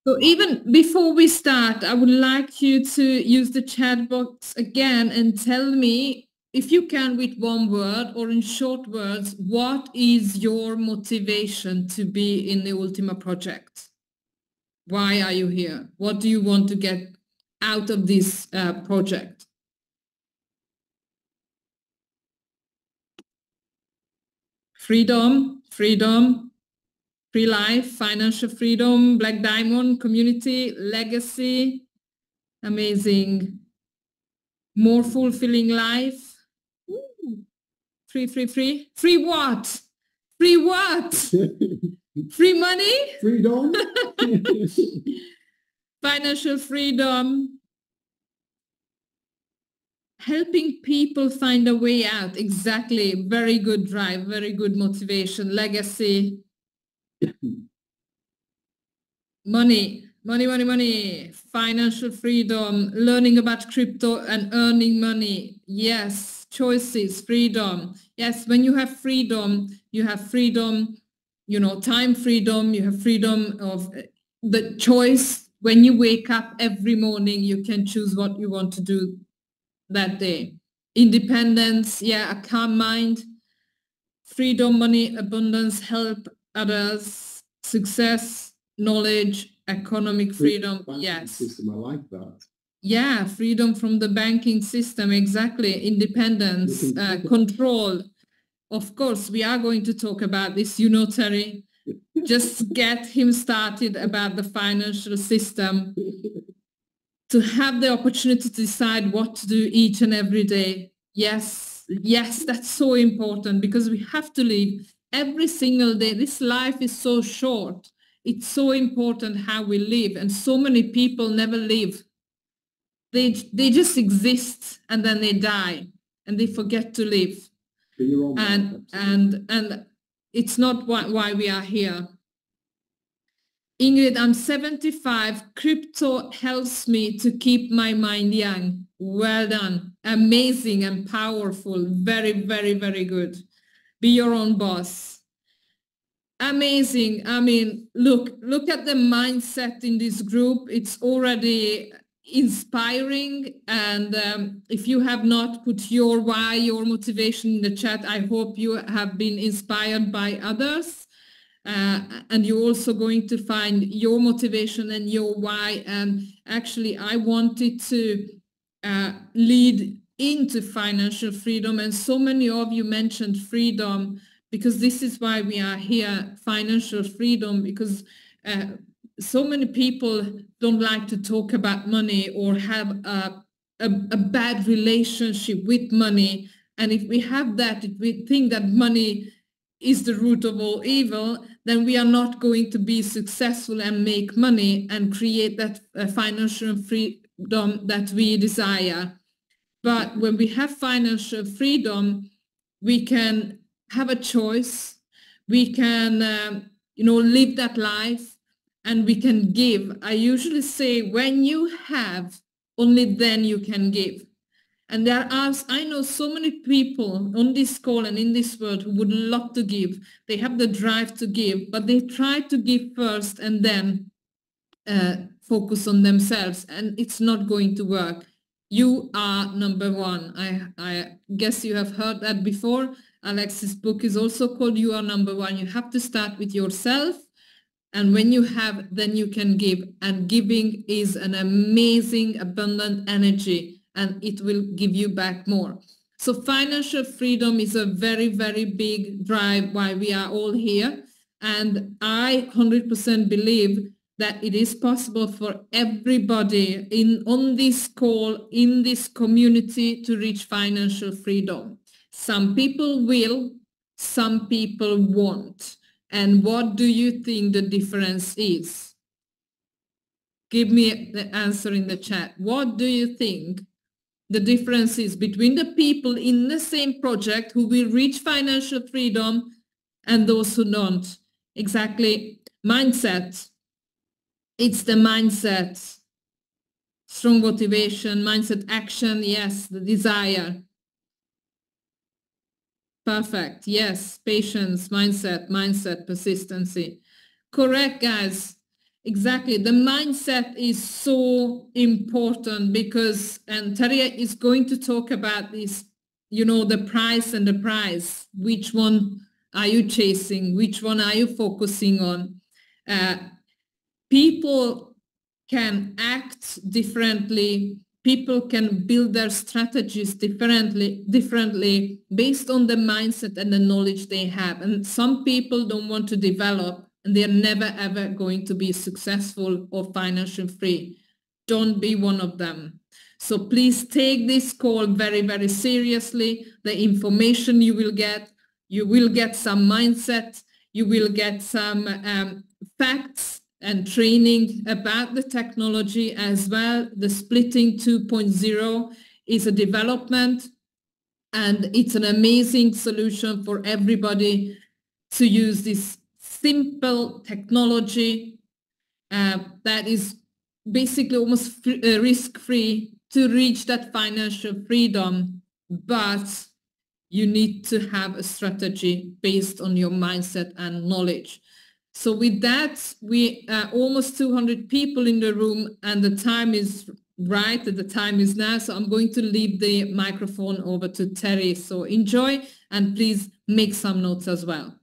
So even before we start, I would like you to use the chat box again and tell me, if you can, with one word or in short words, what is your motivation to be in the Ultima project? Why are you here? What do you want to get out of this project? Freedom, free life, financial freedom, black diamond, community, legacy, amazing, more fulfilling life. Ooh. Free what? Free what? Free money? Freedom. Financial freedom. Helping people find a way out. Exactly. Very good drive, very good motivation. Legacy. Money. Financial freedom. Learning about crypto and earning money. Yes. Choices. Freedom. Yes. When you have freedom, you know, time freedom. You have freedom of the choice. When you wake up every morning, you can choose what you want to do that day. Independence, yeah, a calm mind, freedom, money, abundance, help others, success, knowledge, economic freedom. Yes. System, I like that. Yeah, freedom from the banking system, exactly. Independence, control. Of course, we are going to talk about this, you know, Terry. Just get him started about the financial system. To have the opportunity to decide what to do each and every day. Yes, that's so important, because we have to live every single day. This life is so short. It's so important how we live, and so many people never live. They just exist, and then they die, and they forget to live. And it's not why we are here. Ingrid, I'm 75. Crypto helps me to keep my mind young. Well done. Amazing and powerful. Very, very, very good. Be your own boss. Amazing. I mean, look at the mindset in this group. It's already inspiring. And if you have not put your why, your motivation in the chat, I hope you have been inspired by others. And you're also going to find your motivation and your why. And actually, I wanted to lead into financial freedom. And so many of you mentioned freedom, because this is why we are here, financial freedom, because so many people don't like to talk about money or have a bad relationship with money. And if we have that, if we think that money is the root of all evil, then we are not going to be successful and make money and create that financial freedom that we desire. But when we have financial freedom, we can have a choice. We can, live that life, and we can give. I usually say, when you have, only then you can give. And I know so many people on this call and in this world who would love to give. They have the drive to give, but they try to give first and then focus on themselves. And it's not going to work. You are number one. I guess you have heard that before. Alex's book is also called You Are Number One. You have to start with yourself. And when you have, then you can give. And giving is an amazing, abundant energy. And it will give you back more. So financial freedom is a very, very big drive why we are all here. And I 100% believe that it is possible for everybody on this call, in this community, to reach financial freedom. Some people will, some people won't. And what do you think the difference is? Give me the answer in the chat. What do you think the difference is between the people in the same project who will reach financial freedom and those who don't? Exactly. Mindset. It's the mindset. Strong motivation, mindset, action. Yes, the desire. Perfect. Yes, patience, mindset, persistency. Correct, guys. Exactly. The mindset is so important because, and Terry is going to talk about this, you know, the price and the prize. Which one are you chasing? Which one are you focusing on? People can act differently. People can build their strategies differently based on the mindset and the knowledge they have. And some people don't want to develop, and they're never, ever going to be successful or financially free. Don't be one of them. So please take this call very, very seriously. The information you will get some mindset, you will get some facts and training about the technology as well. The Splitting 2.0 is a development, and it's an amazing solution for everybody to use this simple technology that is basically almost risk-free to reach that financial freedom, but you need to have a strategy based on your mindset and knowledge. So with that, we are almost 200 people in the room, and the time is right, the time is now. So I'm going to leave the microphone over to Terry. So enjoy, and please make some notes as well.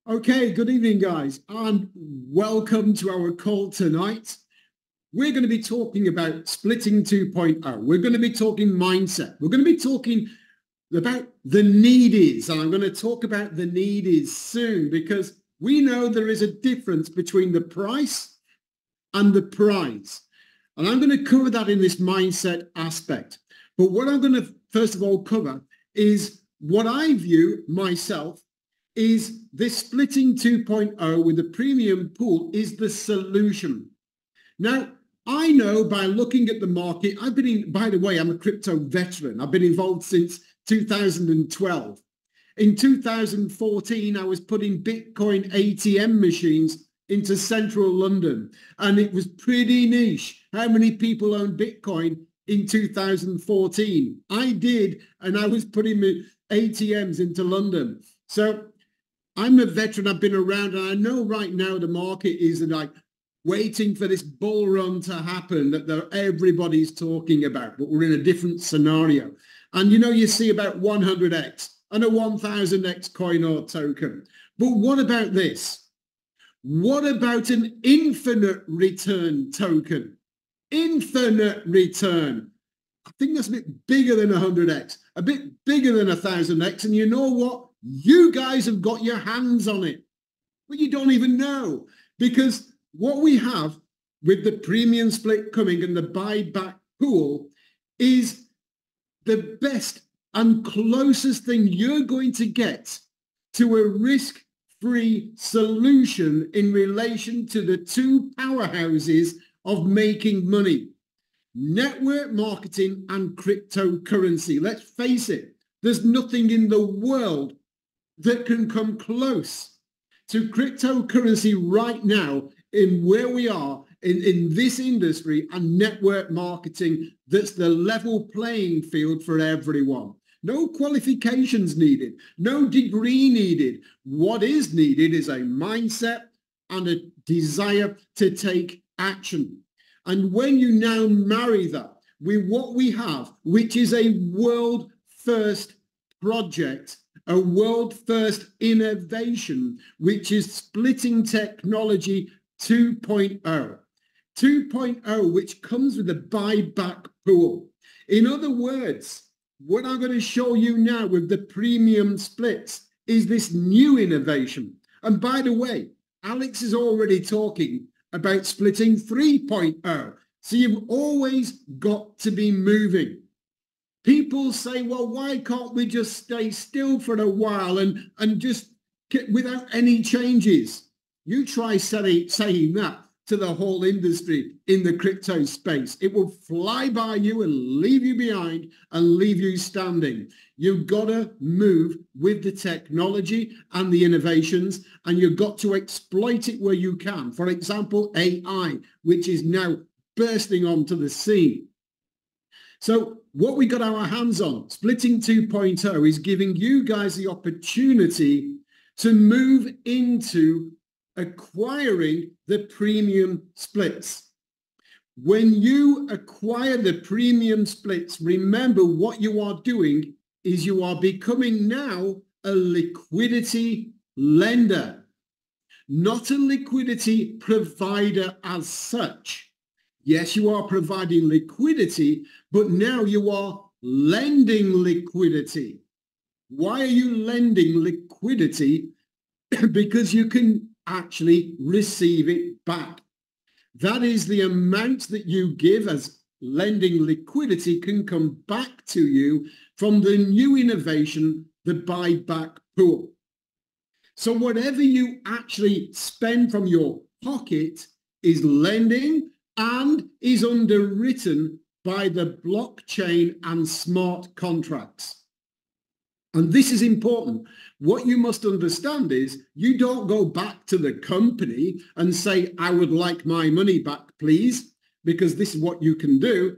Okay, good evening, guys, and welcome to our call tonight. We're going to be talking about Splitting 2.0. We're going to be talking mindset. We're going to be talking about the need is, and I'm going to talk about the need is soon, because we know there is a difference between the price and the prize. And I'm going to cover that in this mindset aspect. But what I'm going to first of all cover is what I view myself is this Splitting 2.0 with the premium pool is the solution. Now, I know by looking at the market, by the way, I'm a crypto veteran. I've been involved since 2012. In 2014, I was putting Bitcoin ATM machines into central London, and it was pretty niche. How many people owned Bitcoin in 2014? I did, and I was putting ATMs into London. So I'm a veteran, I've been around, and I know right now the market is like waiting for this bull run to happen that everybody's talking about, but we're in a different scenario. And you know, you see about 100x and a 1000x coin or token. But what about this? What about an infinite return token? Infinite return. I think that's a bit bigger than 100x, a bit bigger than 1000x. And you know what? You guys have got your hands on it, but you don't even know, because what we have with the premium split coming and the buyback pool is the best and closest thing you're going to get to a risk-free solution in relation to the two powerhouses of making money: network marketing and cryptocurrency. Let's face it, there's nothing in the world that can come close to cryptocurrency right now in where we are in this industry and network marketing. That's the level playing field for everyone. No qualifications needed, no degree needed. What is needed is a mindset and a desire to take action. And when you now marry that with what we have, which is a world first project, a world first innovation, which is Splitting Technology 2.0. 2.0, which comes with a buyback pool. In other words, what I'm going to show you now with the premium splits is this new innovation. And by the way, Alex is already talking about Splitting 3.0. So you've always got to be moving. People say, well, why can't we just stay still for a while and just without any changes? You try saying that to the whole industry in the crypto space. It will fly by you and leave you behind and leave you standing. You've got to move with the technology and the innovations, and you've got to exploit it where you can. For example, AI, which is now bursting onto the scene. So what we got our hands on, Splitting 2.0, is giving you guys the opportunity to move into acquiring the premium splits. When you acquire the premium splits, remember what you are doing is you are becoming now a liquidity lender, not a liquidity provider as such. Yes, you are providing liquidity, but now you are lending liquidity. Why are you lending liquidity? Because you can actually receive it back. That is the amount that you give as lending liquidity can come back to you from the new innovation, the buyback pool. So whatever you actually spend from your pocket is lending and is underwritten by the blockchain and smart contracts. And this is important. What you must understand is you don't go back to the company and say, I would like my money back, please, because this is what you can do.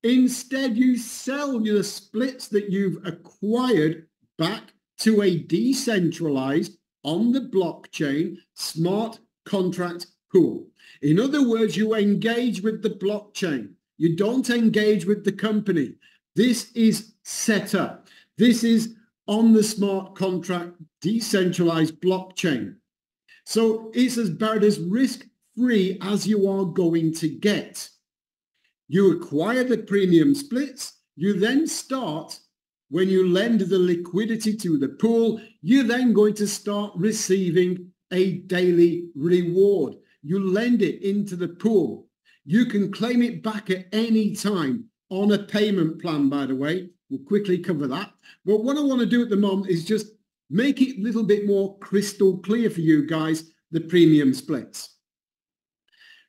Instead, you sell the splits that you've acquired back to a decentralized, on the blockchain, smart contract pool. In other words, you engage with the blockchain. You don't engage with the company. This is set up. This is on the smart contract decentralized blockchain. So it's about as risk-free as you are going to get. You acquire the premium splits. You then start, when you lend the liquidity to the pool, you're then going to start receiving a daily reward. You lend it into the pool. You can claim it back at any time on a payment plan, by the way. We'll quickly cover that. But what I want to do at the moment is just make it a little bit more crystal clear for you guys, the premium splits.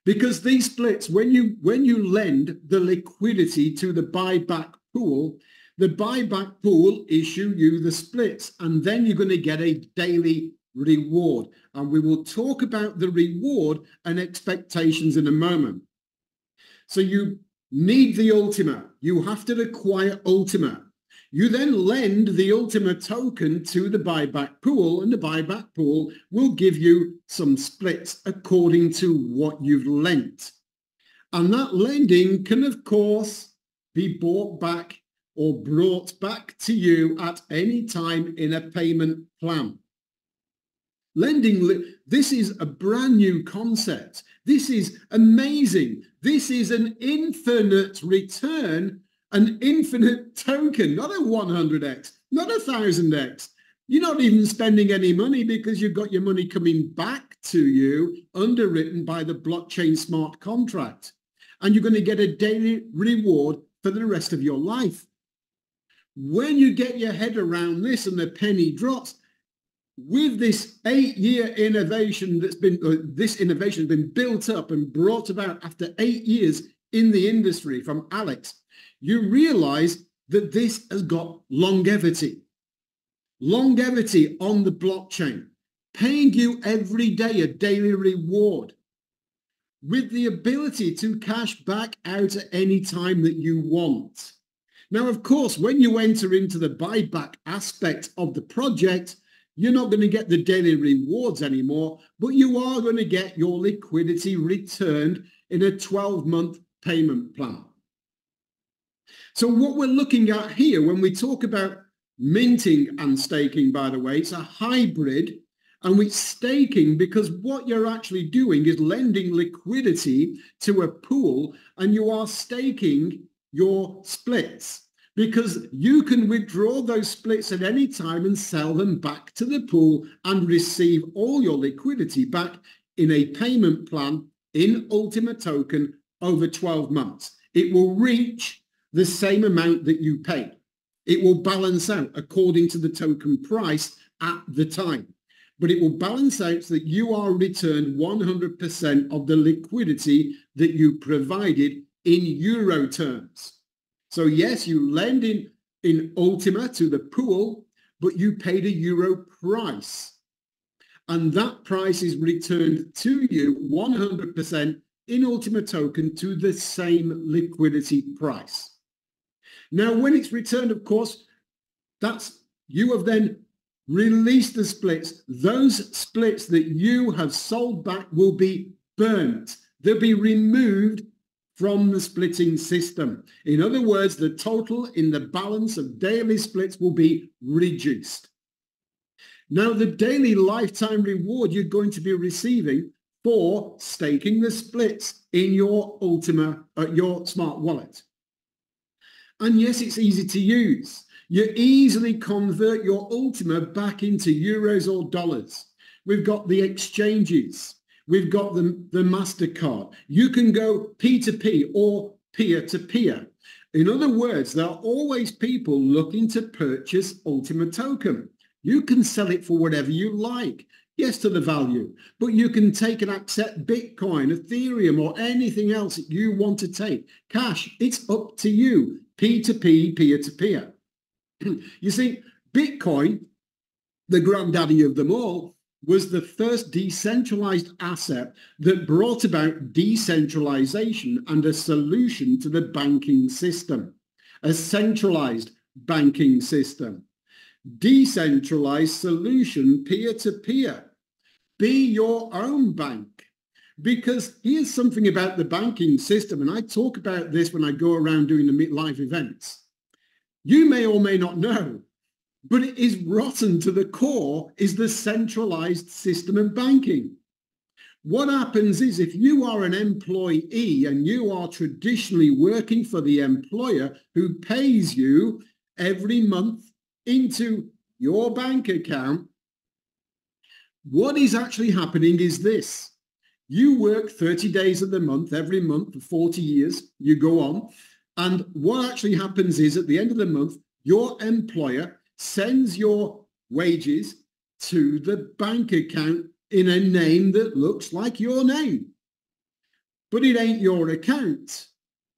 Because these splits, when you lend the liquidity to the buyback pool, the buyback pool issue you the splits, and then you're going to get a daily reward. And we will talk about the reward and expectations in a moment. So you need the Ultima. You have to acquire Ultima. You then lend the Ultima token to the buyback pool, and the buyback pool will give you some splits according to what you've lent. And that lending can, of course, be bought back or brought back to you at any time in a payment plan. Lending, this is a brand new concept. This is amazing. This is an infinite return, an infinite token, not a 100x, not 1,000x. You're not even spending any money because you've got your money coming back to you, underwritten by the blockchain smart contract. And you're going to get a daily reward for the rest of your life. When you get your head around this and the penny drops, with this 8-year innovation this innovation has been built up and brought about after 8 years in the industry from Alex, you realize that this has got longevity. Longevity on the blockchain, paying you every day a daily reward with the ability to cash back out at any time that you want. Now, of course, when you enter into the buyback aspect of the project, you're not going to get the daily rewards anymore, but you are going to get your liquidity returned in a 12-month payment plan. So what we're looking at here when we talk about minting and staking, by the way, it's a hybrid, and it's staking because what you're actually doing is lending liquidity to a pool, and you are staking your splits, because you can withdraw those splits at any time and sell them back to the pool and receive all your liquidity back in a payment plan in Ultima token over 12 months. It will reach the same amount that you paid. It will balance out according to the token price at the time. But it will balance out so that you are returned 100% of the liquidity that you provided in euro terms. So yes, you lend in Ultima to the pool, but you paid a euro price. And that price is returned to you 100% in Ultima token to the same liquidity price. Now, when it's returned, of course, you have then released the splits. Those splits that you have sold back will be burnt. They'll be removed from the splitting system. In other words, the total in the balance of daily splits will be reduced. Now, the daily lifetime reward you're going to be receiving for staking the splits in your Ultima, your smart wallet. And yes, it's easy to use. You easily convert your Ultima back into euros or dollars. We've got the exchanges. We've got the MasterCard. You can go P2P or peer-to-peer. In other words, there are always people looking to purchase Ultima token. You can sell it for whatever you like. Yes, to the value, but you can take and accept Bitcoin, Ethereum, or anything else that you want to take. Cash, it's up to you. P2P, peer-to-peer. You see, Bitcoin, the granddaddy of them all, was the first decentralized asset that brought about decentralization and a solution to the banking system, a centralized banking system. Decentralized solution, peer-to-peer. Be your own bank. Because here's something about the banking system, and I talk about this when I go around doing the live events. You may or may not know, but it is rotten to the core is the centralized system of banking. What happens is if you are an employee and you are traditionally working for the employer who pays you every month into your bank account, what is actually happening is this. You work 30 days of the month, every month for 40 years, you go on. And what actually happens is at the end of the month, your employer sends your wages to the bank account in a name that looks like your name. But it ain't your account.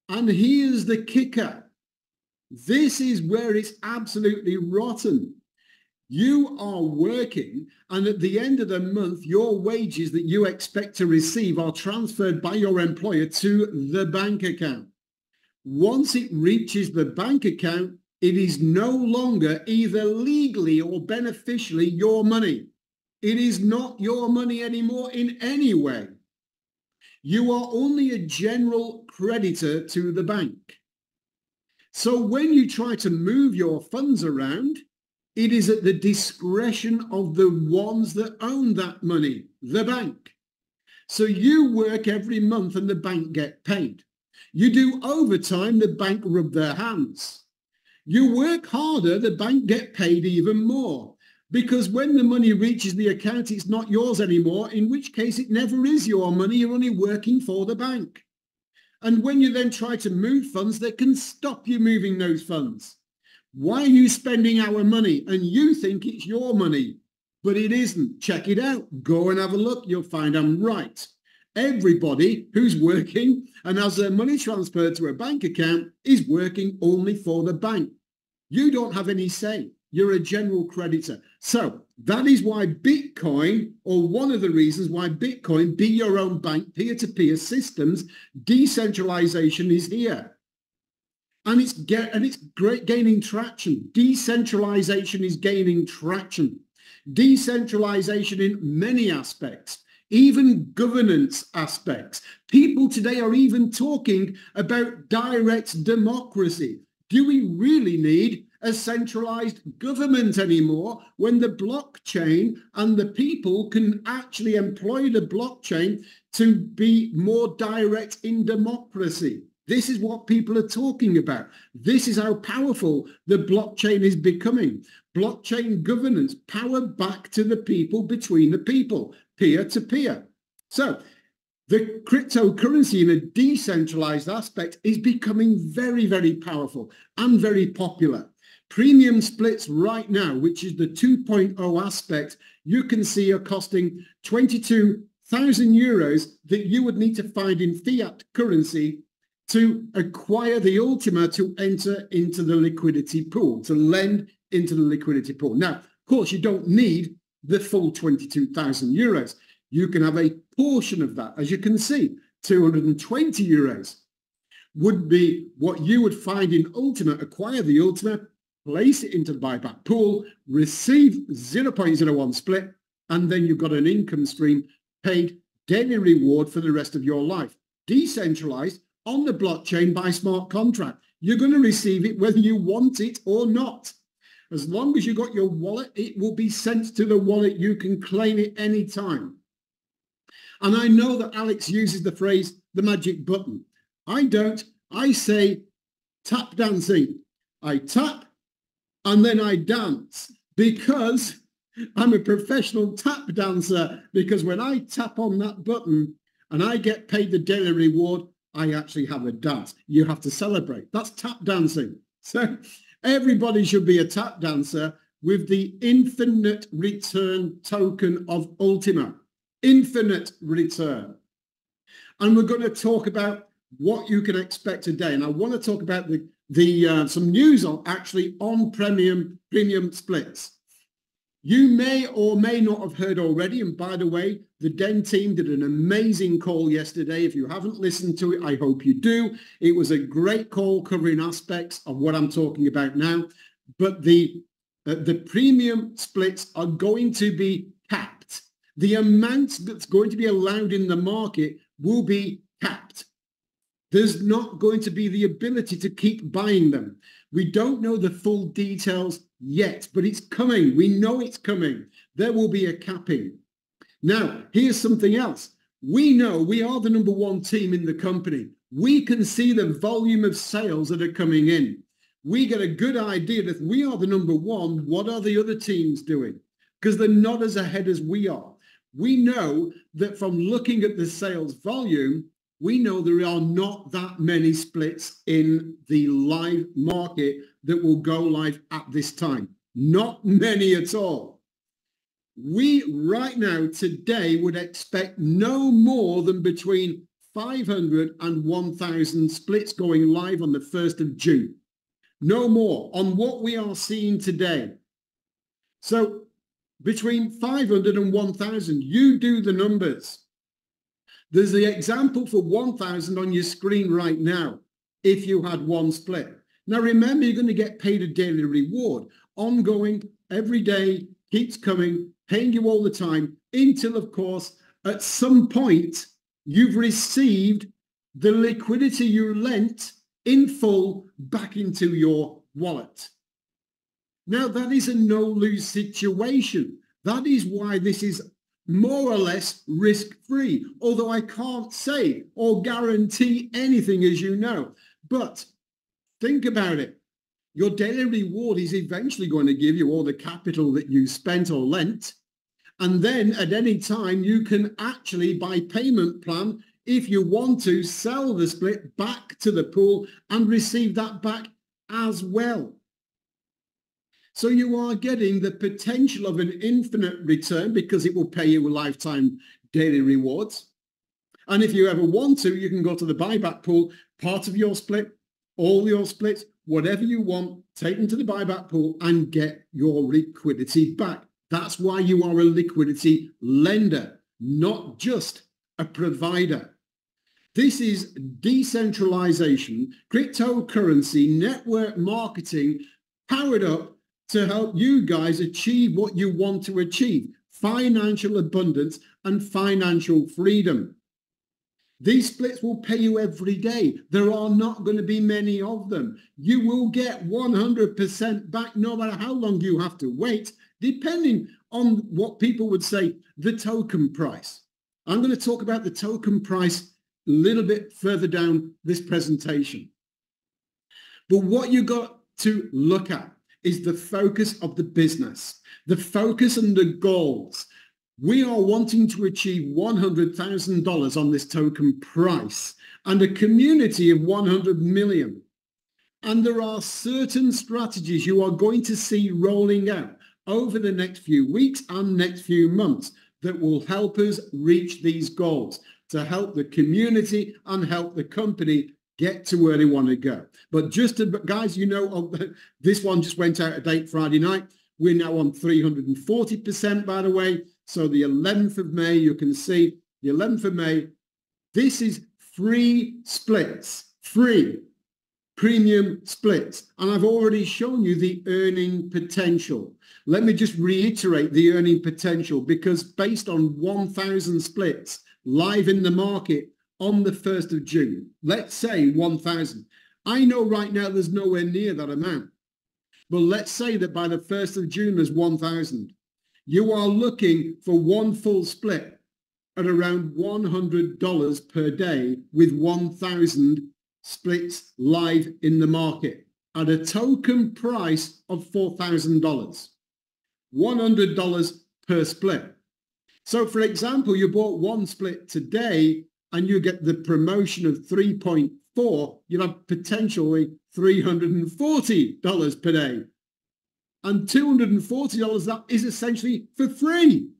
And here's the kicker. This is where it's absolutely rotten. You are working, and at the end of the month, your wages that you expect to receive are transferred by your employer to the bank account. Once it reaches the bank account, it is no longer either legally or beneficially your money. It is not your money anymore in any way. You are only a general creditor to the bank. So when you try to move your funds around, it is at the discretion of the ones that own that money, the bank. So you work every month and the bank get paid. You do overtime, the bank rub their hands. You work harder, the bank get paid even more. Because when the money reaches the account, it's not yours anymore, in which case it never is your money, you're only working for the bank. And when you then try to move funds, they can stop you moving those funds. Why are you spending our money? And you think it's your money, but it isn't. Check it out. Go and have a look. You'll find I'm right. Everybody who's working and has their money transferred to a bank account is working only for the bank. You don't have any say. You're a general creditor. So that is why Bitcoin, or one of the reasons why Bitcoin, be your own bank, peer-to-peer systems, decentralization is here. And it's great gaining traction. Decentralization is gaining traction. Decentralization in many aspects, even governance aspects. People today are even talking about direct democracy. Do we really need a centralized government anymore when the blockchain and the people can actually employ the blockchain to be more direct in democracy? This is what people are talking about. This is how powerful the blockchain is becoming. Blockchain governance, power back to the people, between the people, peer to peer. So the cryptocurrency in a decentralized aspect is becoming very, very powerful and very popular. Premium splits right now, which is the 2.0 aspect, you can see are costing 22,000 euros that you would need to find in fiat currency to acquire the Ultima to enter into the liquidity pool, to lend into the liquidity pool. Now, of course, you don't need the full 22,000 euros. You can have a portion of that, as you can see, 220 euros. would be what you would find in Ultima. Acquire the Ultima, place it into the buyback pool, receive 0.01 split, and then you've got an income stream paid daily reward for the rest of your life. Decentralized on the blockchain by smart contract. You're going to receive it whether you want it or not. As long as you got your wallet, it will be sent to the wallet. You can claim it anytime. And I know that Alex uses the phrase, the magic button. I don't. I say tap dancing. I tap and then I dance because I'm a professional tap dancer, because when I tap on that button and I get paid the daily reward, I actually have a dance. You have to celebrate. That's tap dancing. So everybody should be a tap dancer with the infinite return token of Ultima. Infinite return. And we're going to talk about what you can expect today. And I want to talk about some news on premium splits. You may or may not have heard already, and by the way, the Den team did an amazing call yesterday. If you haven't listened to it, I hope you do. It was a great call covering aspects of what I'm talking about now. But the premium splits are going to be capped. The amount that's going to be allowed in the market will be capped. There's not going to be the ability to keep buying them. We don't know the full details yet, but it's coming. We know it's coming. There will be a capping. Now, here's something else. We know we are the number one team in the company. We can see the volume of sales that are coming in. We get a good idea that we are the number one. What are the other teams doing? Because they're not as ahead as we are. We know that from looking at the sales volume, we know there are not that many splits in the live market that will go live at this time. Not many at all. We right now today would expect no more than between 500 and 1,000 splits going live on the 1st of June. No more on what we are seeing today. So between 500 and 1,000, you do the numbers. There's the example for 1,000 on your screen right now, if you had one split. Now, remember, you're going to get paid a daily reward. Ongoing, every day, keeps coming, paying you all the time, until, of course, at some point, you've received the liquidity you lent in full back into your wallet. Now, that is a no-lose situation. That is why this is more or less risk-free, although I can't say or guarantee anything, as you know. But think about it. Your daily reward is eventually going to give you all the capital that you spent or lent. And then at any time, you can actually, by payment plan, if you want to, sell the split back to the pool and receive that back as well. So you are getting the potential of an infinite return because it will pay you a lifetime daily rewards. And if you ever want to, you can go to the buyback pool, part of your split, all your splits, whatever you want, take them to the buyback pool and get your liquidity back. That's why you are a liquidity lender, not just a provider. This is decentralization, cryptocurrency, network marketing, powered up to help you guys achieve what you want to achieve, financial abundance and financial freedom. These splits will pay you every day. There are not going to be many of them. You will get 100% back no matter how long you have to wait, depending on what people would say, the token price. I'm going to talk about the token price a little bit further down this presentation. But what you got to look at is the focus of the business, the focus and the goals. We are wanting to achieve $100,000 on this token price and a community of 100 million. And there are certain strategies you are going to see rolling out over the next few weeks and next few months that will help us reach these goals, to help the community and help the company get to where they want to go. But just to, guys, you know, this one just went out of date Friday night. We're now on 340%, by the way. So the 11th of May, you can see the 11th of May, this is 3 splits, free premium splits. And I've already shown you the earning potential. Let me just reiterate the earning potential, because based on 1,000 splits live in the market on the 1st of June, let's say 1,000. I know right now there's nowhere near that amount, but let's say that by the 1st of June there's 1,000. You are looking for one full split at around $100 per day with 1,000 splits live in the market at a token price of $4,000. $100 per split. So for example, you bought one split today and you get the promotion of 3.4, you'll have potentially $340 per day. And $240, that is essentially for free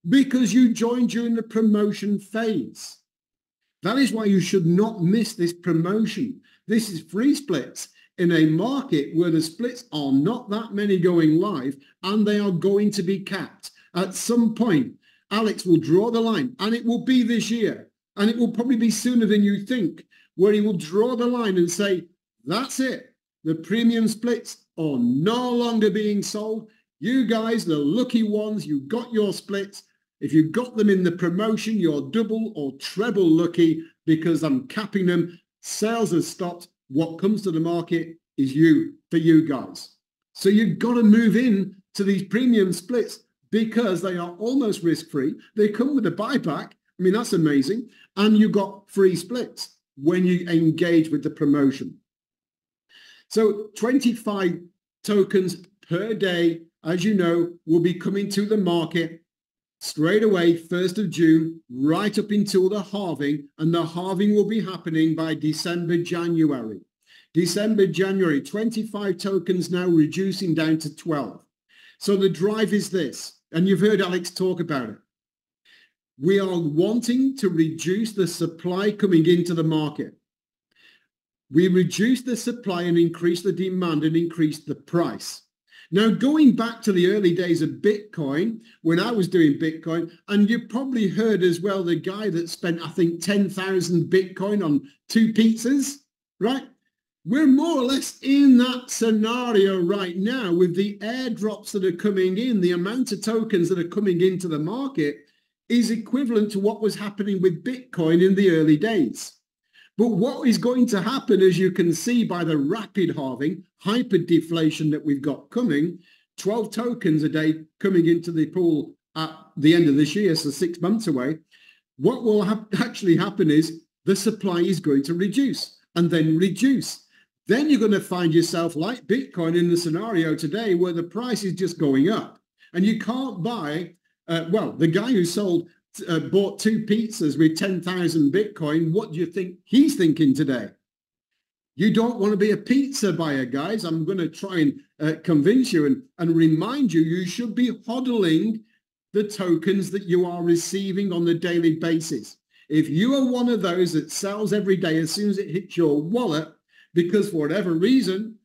because you joined during the promotion phase. That is why you should not miss this promotion. This is free splits in a market where the splits are not that many going live, and they are going to be capped. At some point, Alex will draw the line, and it will be this year, and it will probably be sooner than you think, where he will draw the line and say, that's it. The premium splits are no longer being sold. You guys, the lucky ones, you got your splits. If you got them in the promotion, you're double or treble lucky because I'm capping them. Sales have stopped. What comes to the market is for you guys. So you've got to move in to these premium splits because they are almost risk-free. They come with a buyback. I mean, that's amazing. And you've got free splits when you engage with the promotion. So 25 tokens per day, as you know, will be coming to the market straight away, 1st of June, right up until the halving, and the halving will be happening by December, January. December, January, 25 tokens now reducing down to 12. So the drive is this, and you've heard Alex talk about it. We are wanting to reduce the supply coming into the market. We reduce the supply and increase the demand and increase the price. Now, going back to the early days of Bitcoin, when I was doing Bitcoin, and you probably heard as well the guy that spent, I think, 10,000 Bitcoin on 2 pizzas, right? We're more or less in that scenario right now with the airdrops that are coming in. The amount of tokens that are coming into the market is equivalent to what was happening with Bitcoin in the early days. But what is going to happen, as you can see by the rapid halving, hyper deflation that we've got coming, 12 tokens a day coming into the pool at the end of this year, so 6 months away, what will actually happen is the supply is going to reduce and then reduce. Then you're going to find yourself like Bitcoin in the scenario today where the price is just going up and you can't buy, the guy who bought 2 pizzas with 10,000 Bitcoin, what do you think he's thinking today? You don't want to be a pizza buyer, guys. I'm going to try and convince you and remind you, you should be hodling the tokens that you are receiving on a daily basis. If you are one of those that sells every day as soon as it hits your wallet, because for whatever reason,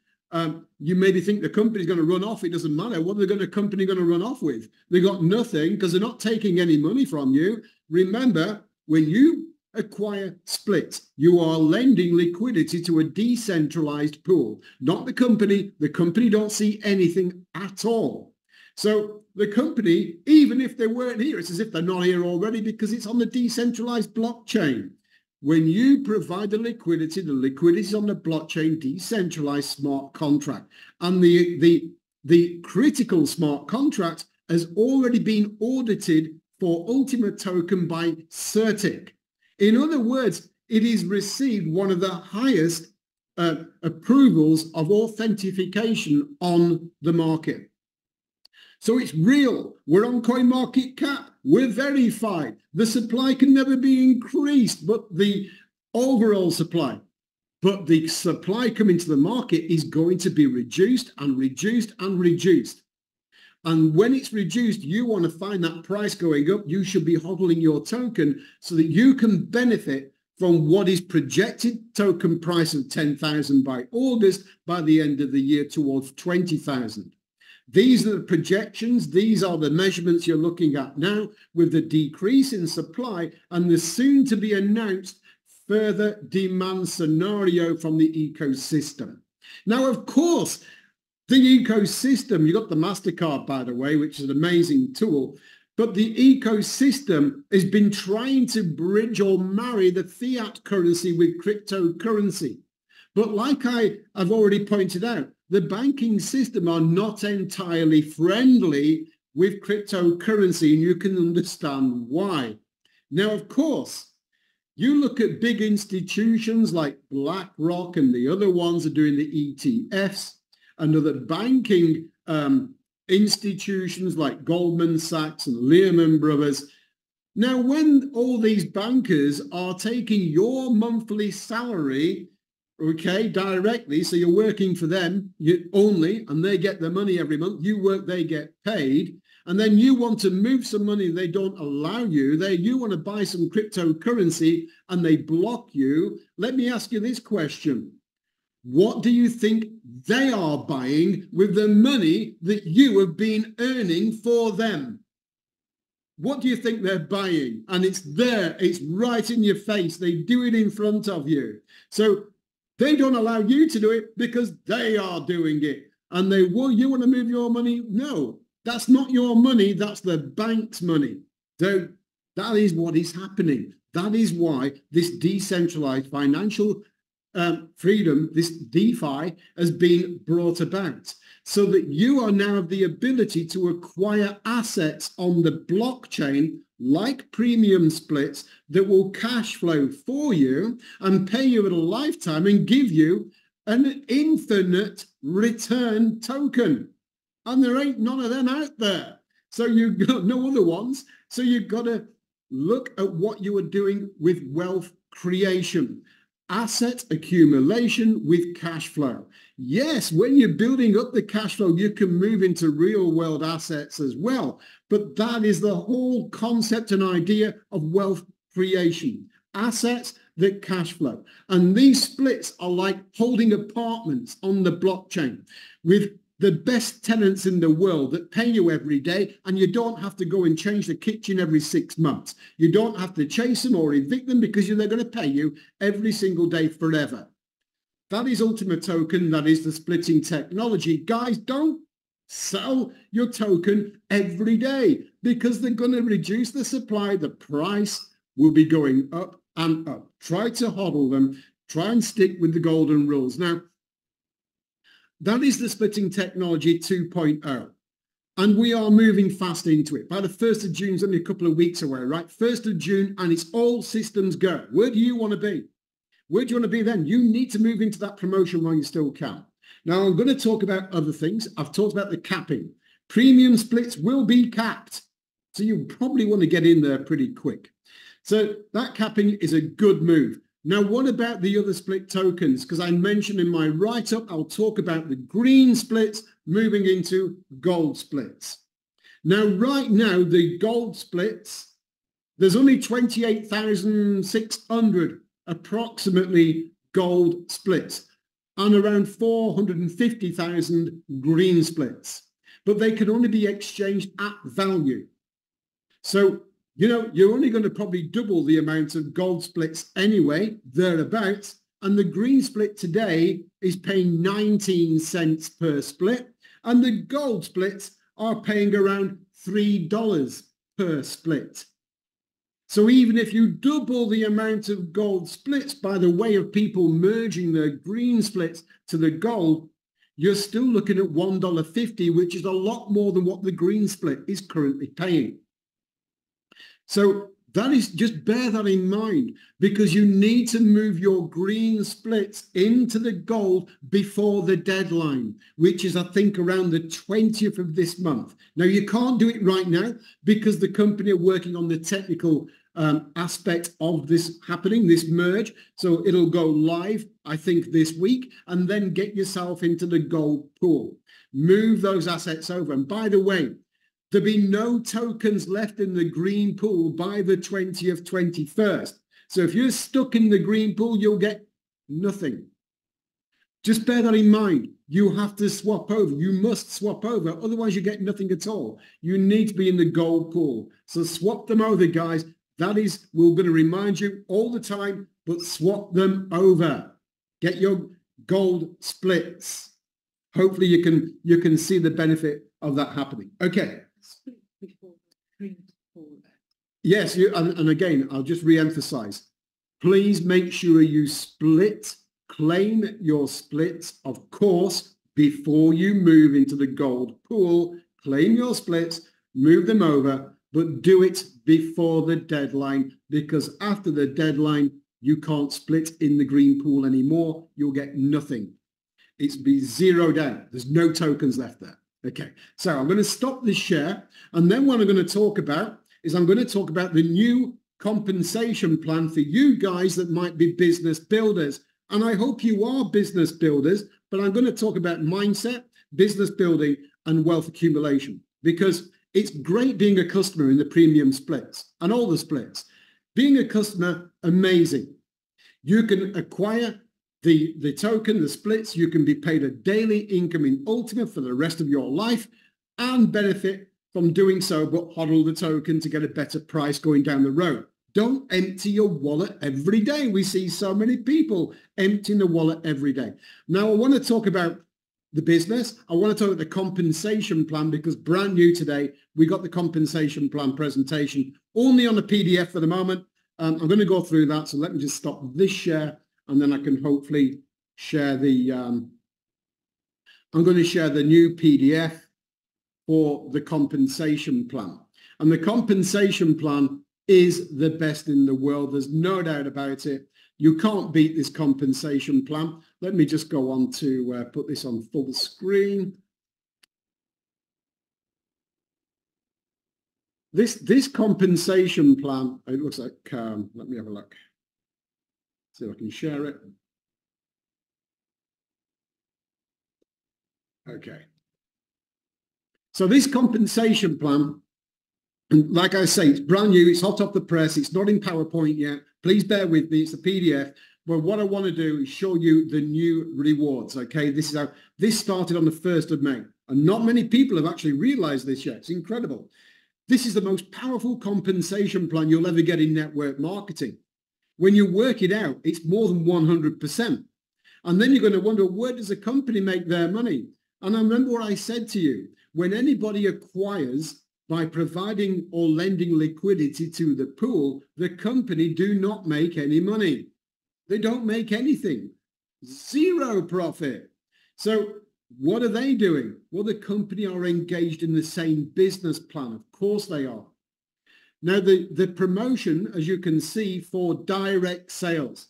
you maybe think the company's going to run off. It doesn't matter. What are the company going to run off with? They got nothing because they're not taking any money from you. Remember, when you acquire splits, you are lending liquidity to a decentralized pool, not the company. The company don't see anything at all. So the company, even if they weren't here, it's as if they're not here already because it's on the decentralized blockchain. When you provide the liquidity is on the blockchain, decentralized smart contract. And the critical smart contract has already been audited for Ultima token by CertiK. In other words, it has received one of the highest approvals of authentication on the market. So it's real. We're on CoinMarketCap. We're verified. The supply can never be increased, but the overall supply. But the supply coming to the market is going to be reduced and reduced and reduced. And when it's reduced, you want to find that price going up. You should be hodling your token so that you can benefit from what is projected token price of 10,000 by August, by the end of the year towards 20,000. These are the projections. These are the measurements you're looking at now with the decrease in supply and the soon to be announced further demand scenario from the ecosystem. Now, of course, the ecosystem, you've got the MasterCard, by the way, which is an amazing tool, but the ecosystem has been trying to bridge or marry the fiat currency with cryptocurrency. But like I've already pointed out, the banking system are not entirely friendly with cryptocurrency, and you can understand why. Now, of course, you look at big institutions like BlackRock and the other ones are doing the ETFs, and other banking institutions like Goldman Sachs and Lehman Brothers. Now, when all these bankers are taking your monthly salary, okay, directly, so you're working for them only, and they get their money every month, you work, they get paid, and then you want to move some money, they don't allow you, you want to buy some cryptocurrency, and they block you. Let me ask you this question. What do you think they are buying with the money that you have been earning for them? What do you think they're buying? And it's there, it's right in your face. They do it in front of you. So they don't allow you to do it because they are doing it. And you want to move your money? No, that's not your money. That's the bank's money. So that is what is happening. That is why this decentralized financial freedom, this DeFi, has been brought about, so that you are now the ability to acquire assets on the blockchain like premium splits that will cash flow for you and pay you at a lifetime and give you an infinite return token. And there ain't none of them out there. So you've got no other ones. So you've got to look at what you are doing with wealth creation. Asset accumulation with cash flow. Yes, when you're building up the cash flow, you can move into real world assets as well. But that is the whole concept and idea of wealth creation. Assets that cash flow. And these splits are like holding apartments on the blockchain with the best tenants in the world that pay you every day, and you don't have to go and change the kitchen every 6 months. You don't have to chase them or evict them because they're going to pay you every single day forever. That is Ultima token. That is the splitting technology. Guys, don't sell your token every day because they're going to reduce the supply. The price will be going up and up. Try to hodl them. Try and stick with the golden rules. Now, that is the splitting technology 2.0. And we are moving fast into it. By the 1st of June, it's only a couple of weeks away, right? 1st of June, and it's all systems go. Where do you want to be? Where do you want to be then? You need to move into that promotion while you still can. Now, I'm going to talk about other things. I've talked about the capping. Premium splits will be capped. So you probably want to get in there pretty quick. So that capping is a good move. Now, what about the other split tokens? Because I mentioned in my write-up, I'll talk about the green splits moving into gold splits. Now, right now, the gold splits, there's only 28,600 approximately gold splits and around 450,000 green splits. But they can only be exchanged at value. So you're only going to probably double the amount of gold splits anyway, thereabouts. And the green split today is paying 19 cents per split. And the gold splits are paying around $3 per split. So even if you double the amount of gold splits by the way of people merging their green splits to the gold, you're still looking at $1.50, which is a lot more than what the green split is currently paying. So that is, just bear that in mind, because you need to move your green splits into the gold before the deadline, which is, I think, around the 20th of this month. Now, you can't do it right now because the company are working on the technical aspect of this happening, this merge. So it'll go live, I think, this week, and then get yourself into the gold pool. Move those assets over. And by the way, there'll be no tokens left in the green pool by the 20th, 21st. So if you're stuck in the green pool, you'll get nothing. Just bear that in mind. You have to swap over. You must swap over. Otherwise, you get nothing at all. You need to be in the gold pool. So swap them over, guys. That is, we're going to remind you all the time, but swap them over. Get your gold splits. Hopefully you can see the benefit of that happening. Okay. Split before green pool. Yes, and again, I'll just re-emphasize. Please make sure you claim your splits, of course, before you move into the gold pool. Claim your splits, move them over, but do it before the deadline, because after the deadline, you can't split in the green pool anymore. You'll get nothing. It's be zeroed out. There's no tokens left there. Okay, so I'm going to stop this share. And then what I'm going to talk about is I'm going to talk about the new compensation plan for you guys that might be business builders. And I hope you are business builders, but I'm going to talk about mindset, business building, and wealth accumulation, because it's great being a customer in the premium splits and all the splits. Being a customer, amazing. You can acquire the token, the splits. You can be paid a daily income in Ultima for the rest of your life and benefit from doing so, but hodl the token to get a better price going down the road. Don't empty your wallet every day. We see so many people emptying the wallet every day. Now, I want to talk about the business. I want to talk about the compensation plan, because brand new today, we got the compensation plan presentation only on a PDF for the moment. I'm going to go through that. So let me just stop this share, and then I can hopefully share the, I'm going to share the new PDF for the compensation plan. And the compensation plan is the best in the world. There's no doubt about it. You can't beat this compensation plan. Let me just go on to put this on full screen. This compensation plan, it looks like, let me have a look. See if I can share it. Okay. So this compensation plan, and like I say, it's brand new, it's hot off the press, it's not in PowerPoint yet. Please bear with me, it's a PDF. But what I want to do is show you the new rewards, okay? This is how this started on the 1st of May. And not many people have actually realized this yet. It's incredible. This is the most powerful compensation plan you'll ever get in network marketing. When you work it out, it's more than 100%. And then you're going to wonder, where does a company make their money? And I remember what I said to you, when anybody acquires by providing or lending liquidity to the pool, the company do not make any money. They don't make anything. Zero profit. So what are they doing? Well, the company are engaged in the same business plan. Of course they are. Now, the promotion, as you can see, for direct sales,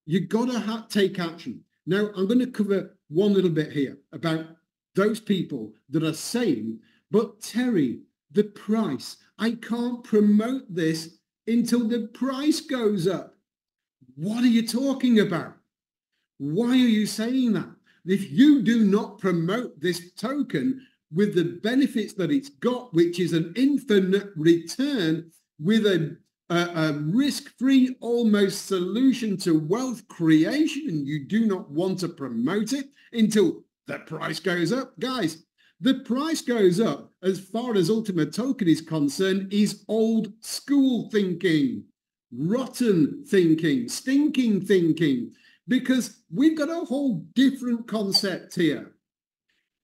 you've got to take action. Now, I'm going to cover one little bit here about those people that are saying, but Terry, the price, I can't promote this until the price goes up. What are you talking about? Why are you saying that? If you do not promote this token with the benefits that it's got, which is an infinite return with a risk-free almost solution to wealth creation, and you do not want to promote it until the price goes up, guys, the price goes up as far as Ultima token is concerned is old school thinking, rotten thinking, stinking thinking, because we've got a whole different concept here.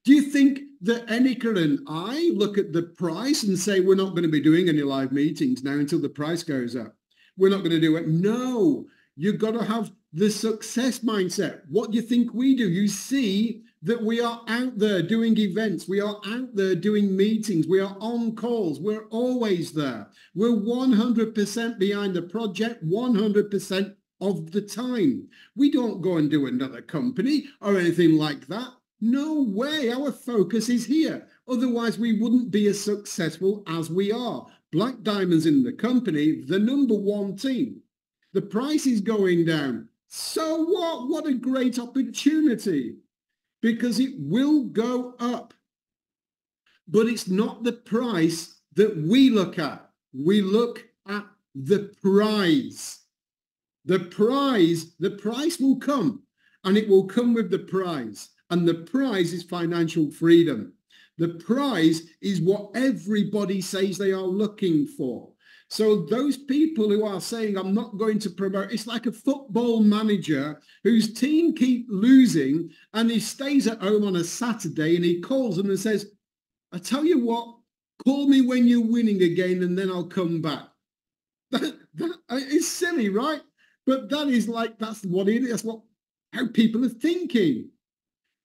Do you think that Eniko and I look at the price and say, we're not going to be doing any live meetings now until the price goes up? We're not going to do it. No, you've got to have the success mindset. What do you think we do? You see that we are out there doing events. We are out there doing meetings. We are on calls. We're always there. We're 100% behind the project, 100% of the time. We don't go and do another company or anything like that. No way. Our focus is here. Otherwise, we wouldn't be as successful as we are. Black Diamonds in the company, the #1 team. The price is going down. So what? What a great opportunity. Because it will go up. But it's not the price that we look at. We look at the prize. The price will come, and it will come with the prize. And the prize is financial freedom. The prize is what everybody says they are looking for. So those people who are saying, I'm not going to promote, it's like a football manager whose team keep losing and he stays at home on a Saturday and he calls them and says, I tell you what, call me when you're winning again and then I'll come back. That is silly, right? But that is like, that's what it is. That's how people are thinking.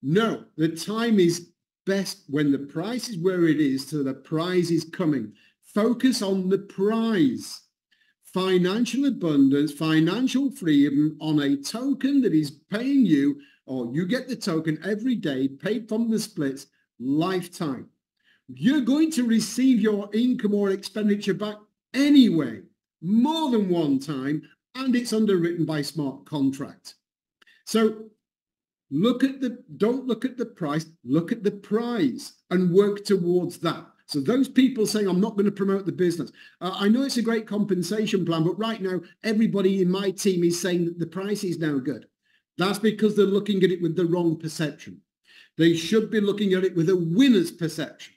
No, the time is best when the price is where it is, so the prize is coming. Focus on the prize. Financial abundance, financial freedom on a token that is paying you, or you get the token every day, paid from the splits, lifetime. You're going to receive your income or expenditure back anyway, more than one time, and it's underwritten by smart contract. So don't look at the price, look at the prize and work towards that. So those people saying, I'm not going to promote the business. I know it's a great compensation plan, but right now, everybody in my team is saying that the price is now good. That's because they're looking at it with the wrong perception. They should be looking at it with a winner's perception.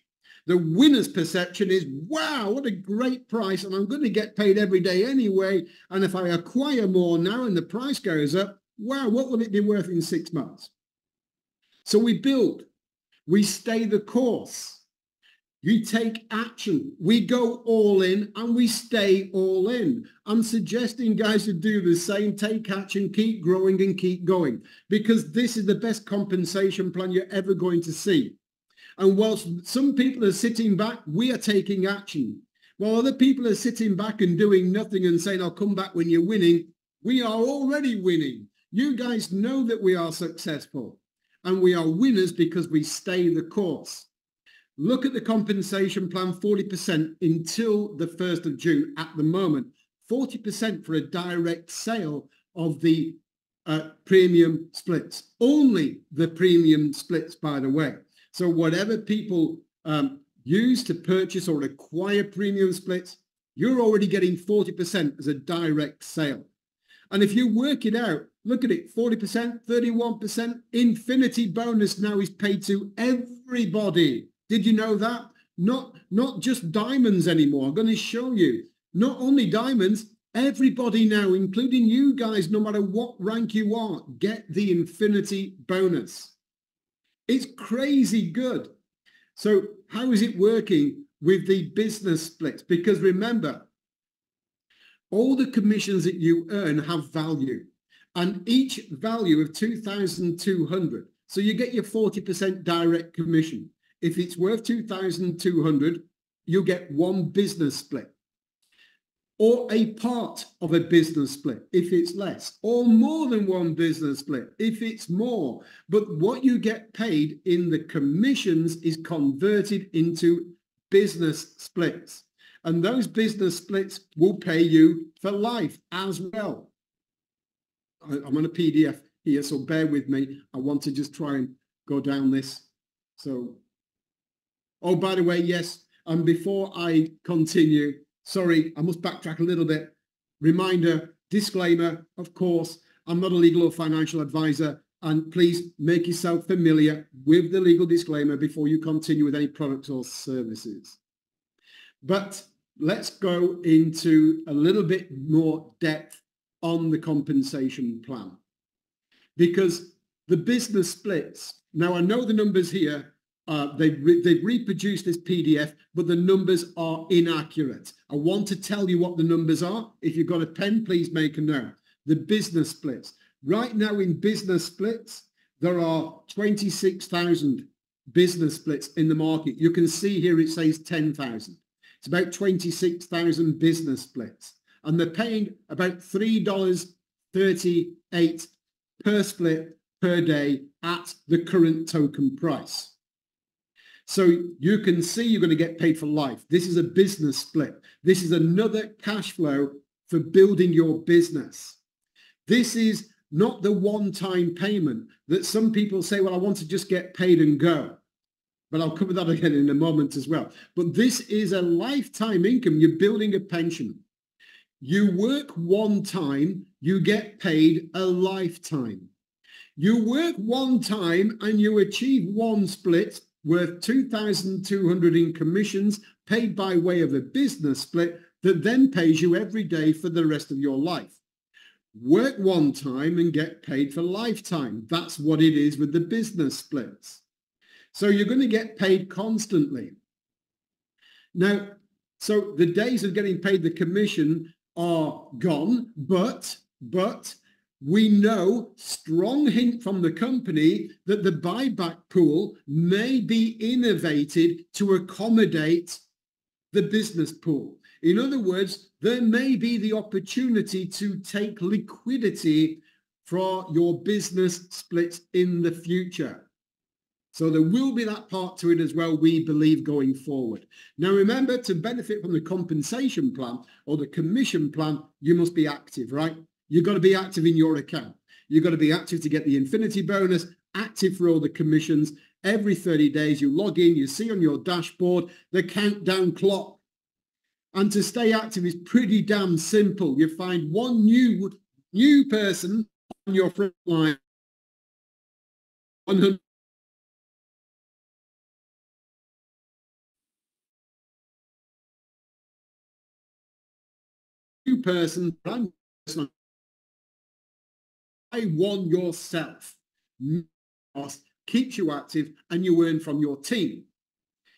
The winner's perception is, wow, what a great price, and I'm going to get paid every day anyway. And if I acquire more now and the price goes up, wow, what will it be worth in 6 months? So we build, we stay the course. You take action. We go all in and we stay all in. I'm suggesting guys to do the same, take action, keep growing and keep going, because this is the best compensation plan you're ever going to see. And whilst some people are sitting back, we are taking action. While other people are sitting back and doing nothing and saying, I'll come back when you're winning, we are already winning. You guys know that we are successful and we are winners because we stay the course. Look at the compensation plan, 40% until the 1st of June at the moment, 40% for a direct sale of the premium splits, only the premium splits, by the way. So whatever people use to purchase or acquire premium splits, you're already getting 40% as a direct sale. And if you work it out, look at it, 40%, 31%, infinity bonus now is paid to everybody. Did you know that? Not just diamonds anymore. I'm going to show you. Not only diamonds, everybody now, including you guys, no matter what rank you are, get the infinity bonus. It's crazy good. So how is it working with the business splits? Because remember, all the commissions that you earn have value, and each value of 2,200. So you get your 40% direct commission. If it's worth 2,200, you get one business split, or a part of a business split if it's less, or more than one business split if it's more. But what you get paid in the commissions is converted into business splits. And those business splits will pay you for life as well. I'm on a PDF here, so bear with me. I want to just try and go down this. So, oh, by the way, yes, and before I continue, sorry, I must backtrack a little bit. Reminder, disclaimer, of course, I'm not a legal or financial advisor, and please make yourself familiar with the legal disclaimer before you continue with any products or services. But let's go into a little bit more depth on the compensation plan, because the business splits, now I know the numbers here, they've reproduced this PDF, but the numbers are inaccurate. I want to tell you what the numbers are. If you've got a pen, please make a note. The business splits. Right now in business splits, there are 26,000 business splits in the market. You can see here it says 10,000. It's about 26,000 business splits. And they're paying about $3.38 per split per day at the current token price. So you can see you're going to get paid for life. This is a business split. This is another cash flow for building your business. This is not the one-time payment that some people say, well, I want to just get paid and go. But I'll cover that again in a moment as well. But this is a lifetime income. You're building a pension. You work one time, you get paid a lifetime. You work one time and you achieve one split worth 2,200 in commissions paid by way of a business split that then pays you every day for the rest of your life. Work one time and get paid for lifetime. That's what it is with the business splits. So you're going to get paid constantly. Now, so the days of getting paid the commission are gone, but we know, strong hint from the company, that the buyback pool may be innovated to accommodate the business pool. In other words, there may be the opportunity to take liquidity for your business splits in the future. So there will be that part to it as well, we believe, going forward. Now, remember, to benefit from the compensation plan or the commission plan, you must be active, right? You've got to be active in your account. You've got to be active to get the infinity bonus, active for all the commissions. Every 30 days, you log in, you see on your dashboard the countdown clock. And to stay active is pretty damn simple. You find one new person on your front line. 100 new person. I won yourself. Keeps you active and you earn from your team.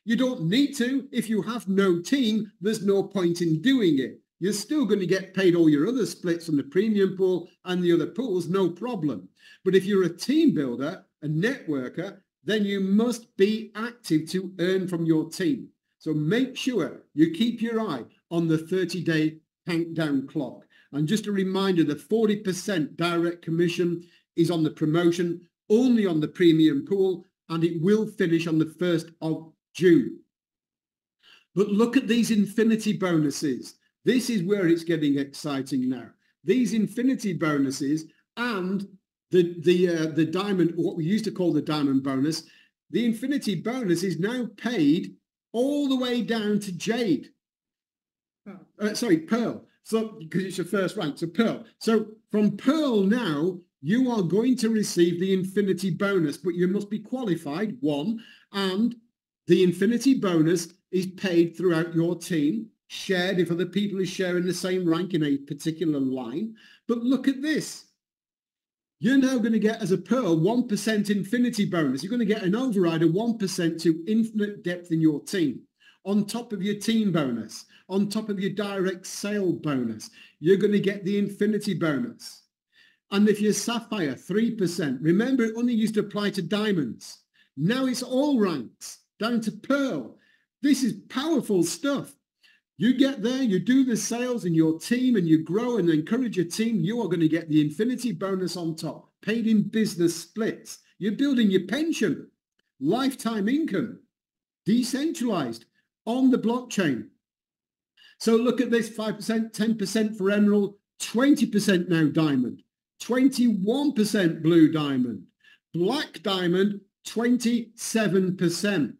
You don't need to. If you have no team, there's no point in doing it. You're still going to get paid all your other splits from the premium pool and the other pools, no problem. But if you're a team builder, a networker, then you must be active to earn from your team. So make sure you keep your eye on the 30-day countdown clock. And just a reminder, the 40% direct commission is on the promotion, only on the premium pool, and it will finish on the 1st of June. But look at these infinity bonuses. This is where it's getting exciting now. These infinity bonuses and the diamond, what we used to call the diamond bonus, the infinity bonus is now paid all the way down to jade. Pearl. So, because it's your first rank, so Pearl. So from Pearl now, you are going to receive the infinity bonus, but you must be qualified, one, and the infinity bonus is paid throughout your team, shared if other people are sharing the same rank in a particular line. But look at this. You're now going to get, as a Pearl, 1% infinity bonus. You're going to get an override of 1% to infinite depth in your team. On top of your team bonus, on top of your direct sale bonus, you're going to get the infinity bonus. And if you're Sapphire, 3%. Remember, it only used to apply to diamonds. Now it's all ranks, down to Pearl. This is powerful stuff. You get there, you do the sales in your team and you grow and encourage your team, you are going to get the infinity bonus on top, paid in business splits. You're building your pension, lifetime income, decentralized, on the blockchain. So look at this, 5%, 10% for emerald, 20% now diamond, 21% blue diamond, black diamond, 27%.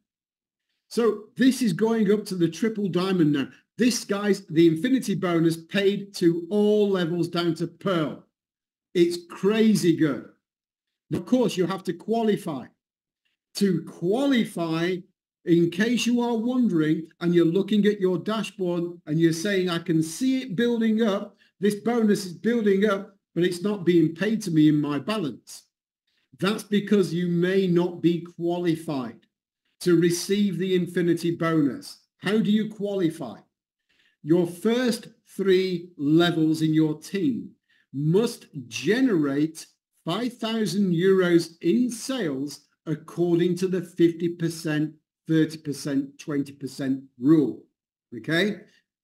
So this is going up to the triple diamond now. This, guys, the infinity bonus paid to all levels down to Pearl. It's crazy good. Of course, you have to qualify. To qualify, in case you are wondering and you're looking at your dashboard and you're saying, I can see it building up, this bonus is building up, but it's not being paid to me in my balance. That's because you may not be qualified to receive the infinity bonus. How do you qualify? Your first 3 levels in your team must generate 5,000 euros in sales according to the 50%, 30%, 20% rule. Okay?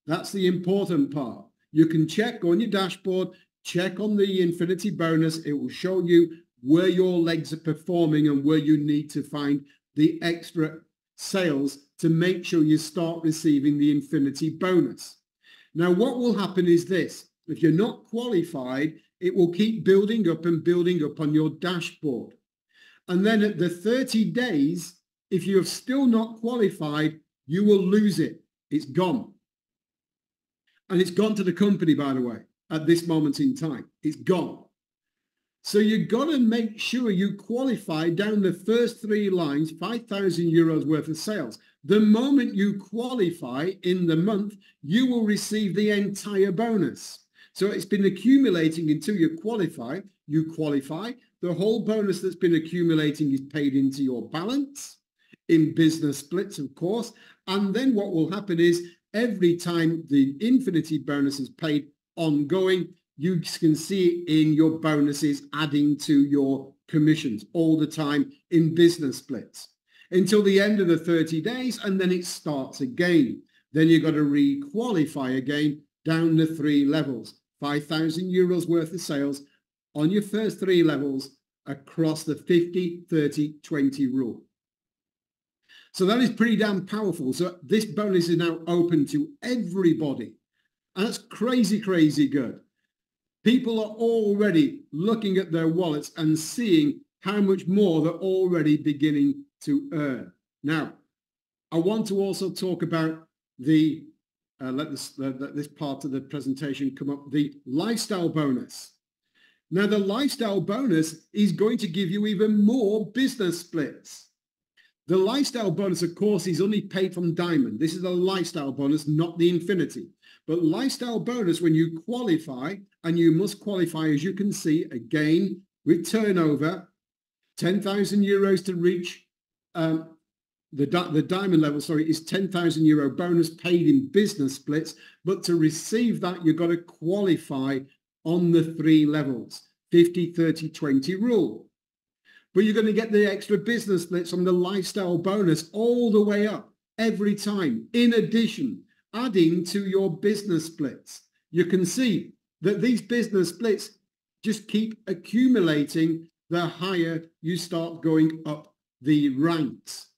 That's the important part. You can check on your dashboard, check on the infinity bonus. It will show you where your legs are performing and where you need to find the extra sales to make sure you start receiving the infinity bonus. Now, what will happen is this. If you're not qualified, it will keep building up and building up on your dashboard. And then at the 30 days, if you have still not qualified, you will lose it. It's gone. And it's gone to the company, by the way, at this moment in time. It's gone. So you've got to make sure you qualify down the first 3 lines, 5,000 euros worth of sales. The moment you qualify in the month, you will receive the entire bonus. So it's been accumulating until you qualify. The whole bonus that's been accumulating is paid into your balance in business splits, of course. And then what will happen is every time the infinity bonus is paid ongoing, you can see in your bonuses adding to your commissions all the time in business splits until the end of the 30 days, and then it starts again. Then you've got to re-qualify again down the 3 levels. 5,000 euros worth of sales on your first 3 levels across the 50, 30, 20 rule. So that is pretty damn powerful. So this bonus is now open to everybody. And that's crazy, crazy good. People are already looking at their wallets and seeing how much more they're already beginning to earn. Now, I want to also talk about the, let this part of the presentation come up, the lifestyle bonus. Now, the lifestyle bonus is going to give you even more business splits. The lifestyle bonus, of course, is only paid from diamond. This is a lifestyle bonus, not the infinity. But lifestyle bonus, when you qualify, and you must qualify, as you can see, again, with turnover, 10,000 euros to reach the diamond level, is 10,000 euro bonus paid in business splits. But to receive that, you've got to qualify on the 3 levels, 50, 30, 20 rule. But you're going to get the extra business splits from the lifestyle bonus all the way up every time. In addition, adding to your business splits, you can see that these business splits just keep accumulating the higher you start going up the ranks.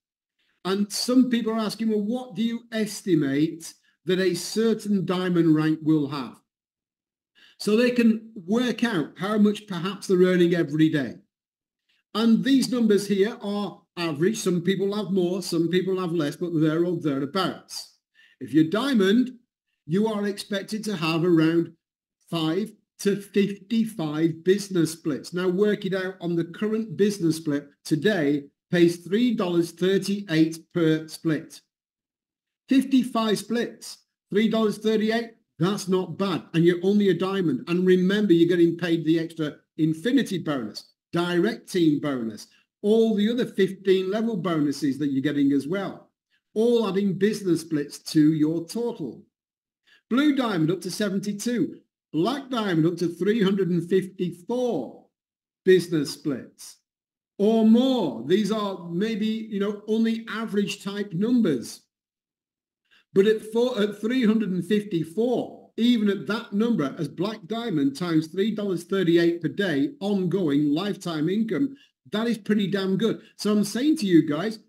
And some people are asking, well, what do you estimate that a certain diamond rank will have? So they can work out how much perhaps they're earning every day. And these numbers here are average. Some people have more, some people have less, but they're all thereabouts. If you're diamond, you are expected to have around 5 to 55 business splits. Now work it out on the current business split today pays $3.38 per split. 55 splits, $3.38, that's not bad. And you're only a diamond. And remember, you're getting paid the extra infinity bonus, direct team bonus, all the other 15 level bonuses that you're getting as well, all adding business splits to your total. Blue diamond up to 72, black diamond up to 354 business splits or more. These are maybe, only average type numbers. But at 354, even at that number as black diamond times $3.38 per day, ongoing lifetime income, that is pretty damn good. So I'm saying to you guys,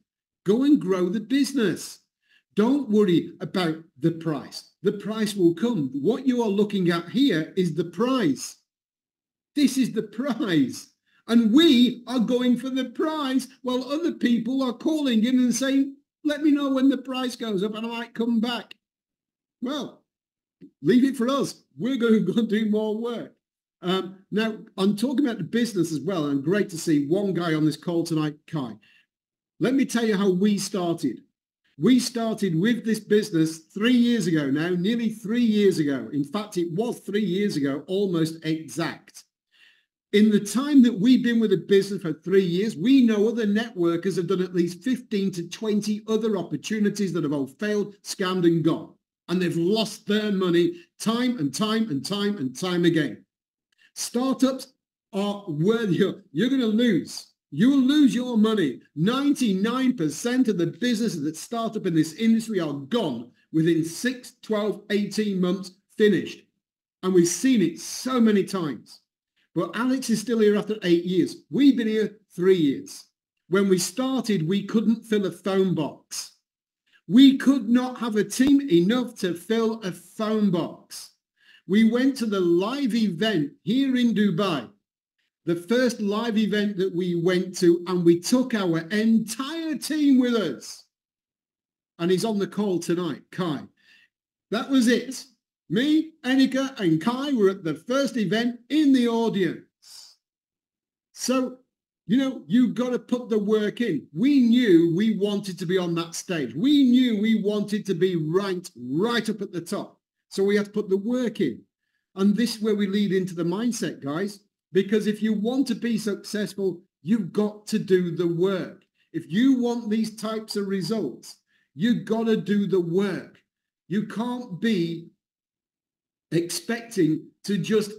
go and grow the business. Don't worry about the price. The price will come. What you are looking at here is the prize. This is the prize. And we are going for the prize while other people are calling in and saying, let me know when the price goes up and I might come back. Well, leave it for us. We're going to go do more work. Now, I'm talking about the business as well, and great to see one guy on this call tonight, Kai. Let me tell you how we started. We started with this business 3 years ago now, nearly 3 years ago. In fact, it was 3 years ago, almost exact. In the time that we've been with the business for 3 years, we know other networkers have done at least 15 to 20 other opportunities that have all failed, scammed and gone. And they've lost their money time and time and time and time again. Startups are where you're going to lose. You will lose your money. 99% of the businesses that start up in this industry are gone within 6, 12, 18 months, finished. And we've seen it so many times. But Alex is still here after 8 years. We've been here 3 years. When we started, we couldn't fill a phone box. We could not have a team enough to fill a phone box. We went to the live event here in Dubai, the first live event that we went to, and we took our entire team with us. And he's on the call tonight, Kai. That was it. Me, Enika, and Kai were at the first event in the audience. So You know, you've got to put the work in. We knew we wanted to be on that stage. We knew we wanted to be ranked right up at the top. So we had to put the work in. And this is where we lead into the mindset, guys, because if you want to be successful, you've got to do the work. If you want these types of results, you've got to do the work. You can't be expecting to just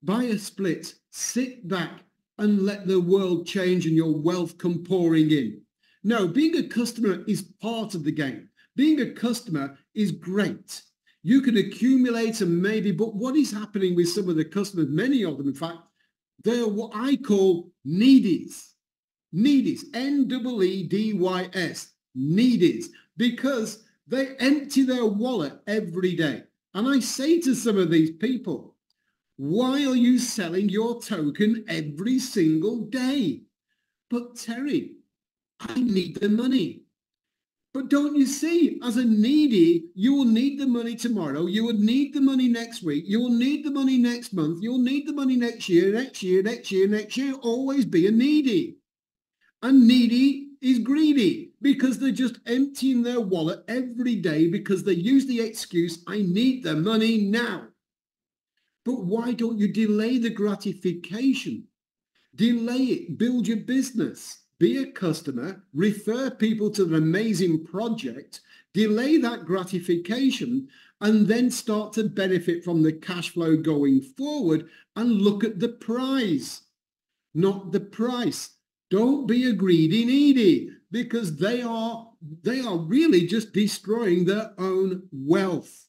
buy a split, sit back, and let the world change and your wealth come pouring in. No, being a customer is part of the game. Being a customer is great. You can accumulate and maybe, but what is happening with some of the customers, many of them, in fact, they're what I call needies. Needies, N-E-E-D-Y-S, needies, because they empty their wallet every day. And I say to some of these people, why are you selling your token every single day? But Terry, I need the money. But don't you see, as a needy, you will need the money tomorrow. You will need the money next week. You will need the money next month. You'll need the money next year, next year, next year, next year. Always be a needy. And needy is greedy because they're just emptying their wallet every day because they use the excuse, I need the money now. But why don't you delay the gratification? Delay it. Build your business. Be a customer. Refer people to an amazing project. Delay that gratification and then start to benefit from the cash flow going forward and look at the prize, not the price. Don't be a greedy needy because they are really just destroying their own wealth.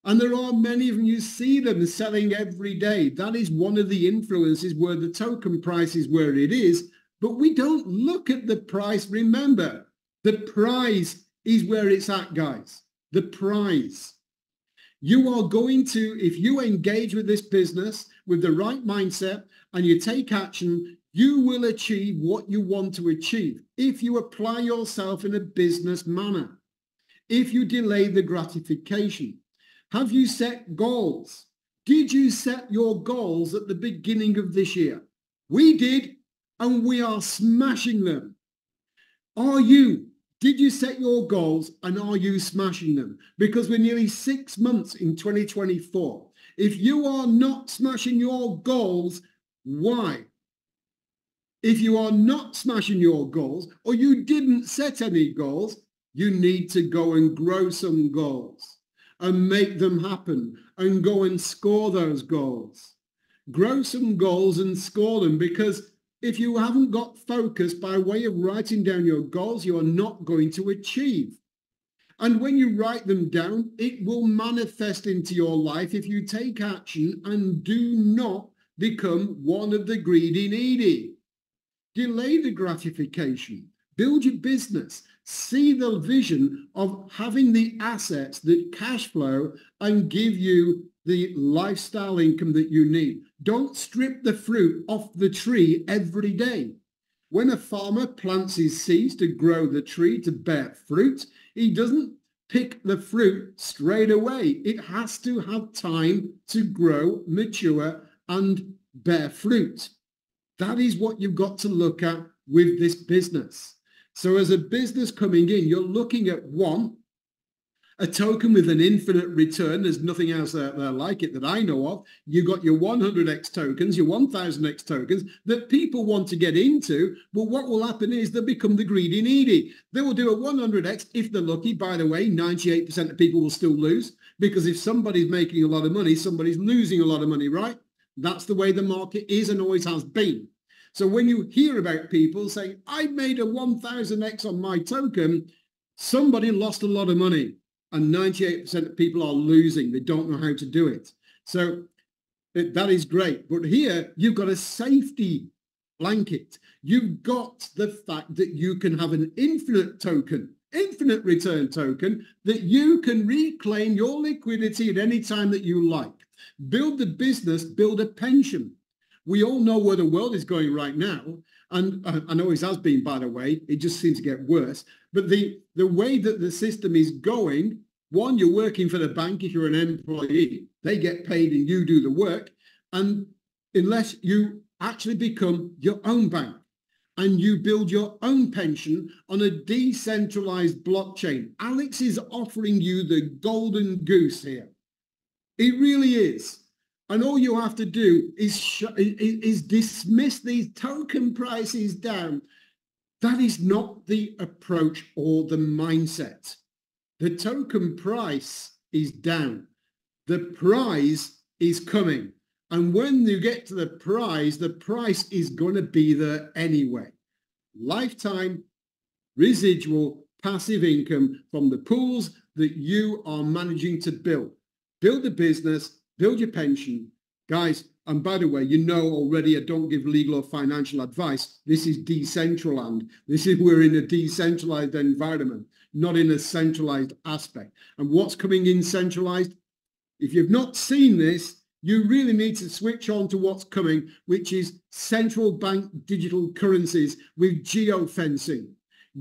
And there are many of them, you see them selling every day. That is one of the influences where the token price is where it is. But we don't look at the price. Remember, the prize is where it's at, guys. The prize. You are going to, if you engage with this business with the right mindset and you take action, you will achieve what you want to achieve if you apply yourself in a business manner. If you delay the gratification. Have you set goals? Did you set your goals at the beginning of this year? We did, and we are smashing them. Did you set your goals and are you smashing them? Because we're nearly 6 months in 2024. If you are not smashing your goals, why? If you are not smashing your goals or you didn't set any goals, you need to go and grow some goals. And make them happen and go and score those goals. Grow some goals and score them because if you haven't got focus by way of writing down your goals, you are not going to achieve. And when you write them down, it will manifest into your life if you take action and do not become one of the greedy needy. Delay the gratification. Build your business. See the vision of having the assets that cash flow and give you the lifestyle income that you need. Don't strip the fruit off the tree every day. When a farmer plants his seeds to grow the tree to bear fruit, he doesn't pick the fruit straight away. It has to have time to grow, mature, and bear fruit. That is what you've got to look at with this business. So as a business coming in, you're looking at one, a token with an infinite return. There's nothing else out there like it that I know of. You've got your 100x tokens, your 1000x tokens that people want to get into. But what will happen is they'll become the greedy needy. They will do a 100x if they're lucky. By the way, 98% of people will still lose because if somebody's making a lot of money, somebody's losing a lot of money, right? That's the way the market is and always has been. So when you hear about people saying, I made a 1000x on my token, somebody lost a lot of money and 98% of people are losing. They don't know how to do it. So that is great. But here you've got a safety blanket. You've got the fact that you can have an infinite token, infinite return token that you can reclaim your liquidity at any time that you like. Build the business, build a pension. We all know where the world is going right now, and I know it has been, by the way. It just seems to get worse. But the way that the system is going, one, you're working for the bank if you're an employee. They get paid and you do the work. And unless you actually become your own bank. And you build your own pension on a decentralized blockchain. Alex is offering you the golden goose here. It really is. And all you have to do is dismiss these token prices down. That is not the approach or the mindset. The token price is down. The prize is coming. And when you get to the price is going to be there anyway. Lifetime, residual, passive income from the pools that you are managing to build. Build a business, build your pension. Guys, and by the way, you know already I don't give legal or financial advice. This is decentralized. We're in a decentralized environment, not in a centralized aspect. And what's coming in centralized? If you've not seen this, you really need to switch on to what's coming, which is central bank digital currencies with geofencing.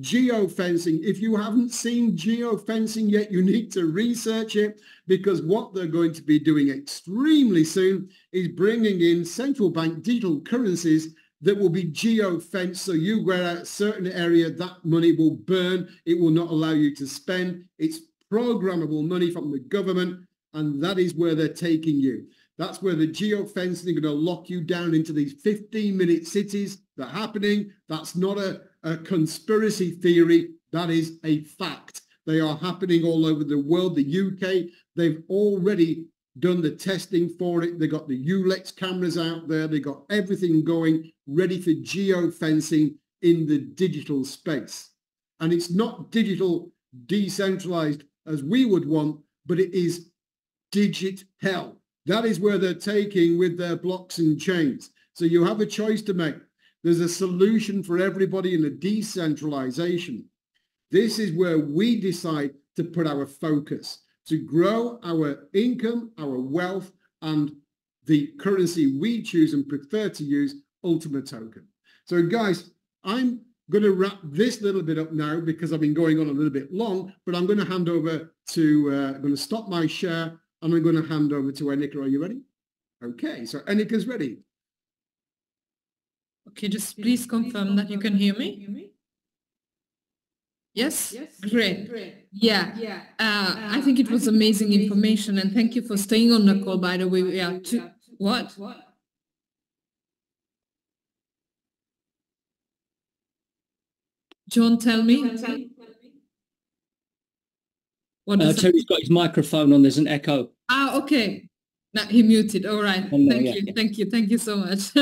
Geofencing. If you haven't seen geofencing yet, you need to research it, because what they're going to be doing extremely soon is bringing in central bank digital currencies that will be geofenced. So you go out a certain area, that money will burn. It will not allow you to spend. It's programmable money from the government, and that is where they're taking you. That's where the geofencing are going to lock you down into these 15-minute cities that are happening. That's not a conspiracy theory. That is a fact. They are happening all over the world. The UK, they've already done the testing for it. They've got the ULEX cameras out there. They've got everything going, ready for geofencing in the digital space. And it's not digital decentralized as we would want, but it is digital. That is where they're taking with their blocks and chains. So you have a choice to make. There's a solution for everybody in a decentralization. This is where we decide to put our focus, to grow our income, our wealth, and the currency we choose and prefer to use, Ultima token. So guys, I'm going to wrap this little bit up now because I've been going on a little bit long, but I'm going to hand over to, I'm going to stop my share, and I'm going to hand over to Eniko. Are you ready? Okay, so Eniko's ready. Okay, just please confirm that you can hear me. Yes? Great. Yeah. I think it was amazing information, and thank you for staying on the call, by the way. Yeah. What? John, tell me. Terry's got his microphone on. There's an echo. Okay. Now he muted. All right. Thank you so much.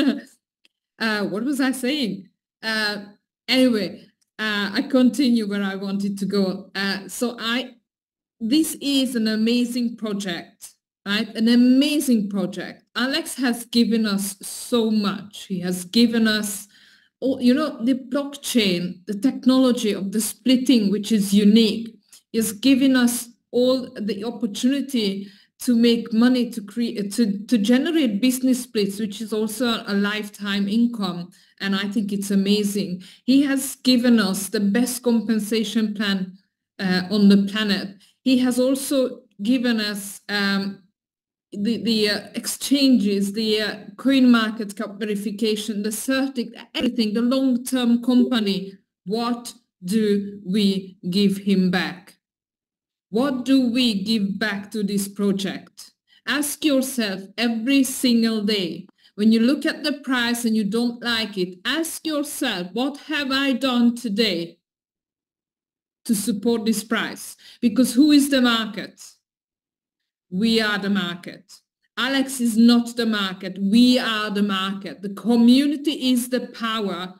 What was I saying? Anyway, I continue where I wanted to go. This is an amazing project, right? An amazing project. Alex has given us so much. He has given us, the blockchain, the technology of the splitting, which is unique. Is giving us all the opportunity to make money, to create, to generate business splits, which is also a lifetime income. And I think it's amazing. He has given us the best compensation plan on the planet. He has also given us the exchanges, the coin market cap verification, the certificate, everything, the long-term company. What do we give him back? What do we give back to this project? Ask yourself every single day. When you look at the price and you don't like it, ask yourself, what have I done today to support this price? Because who is the market? We are the market. Alex is not the market. We are the market. The community is the power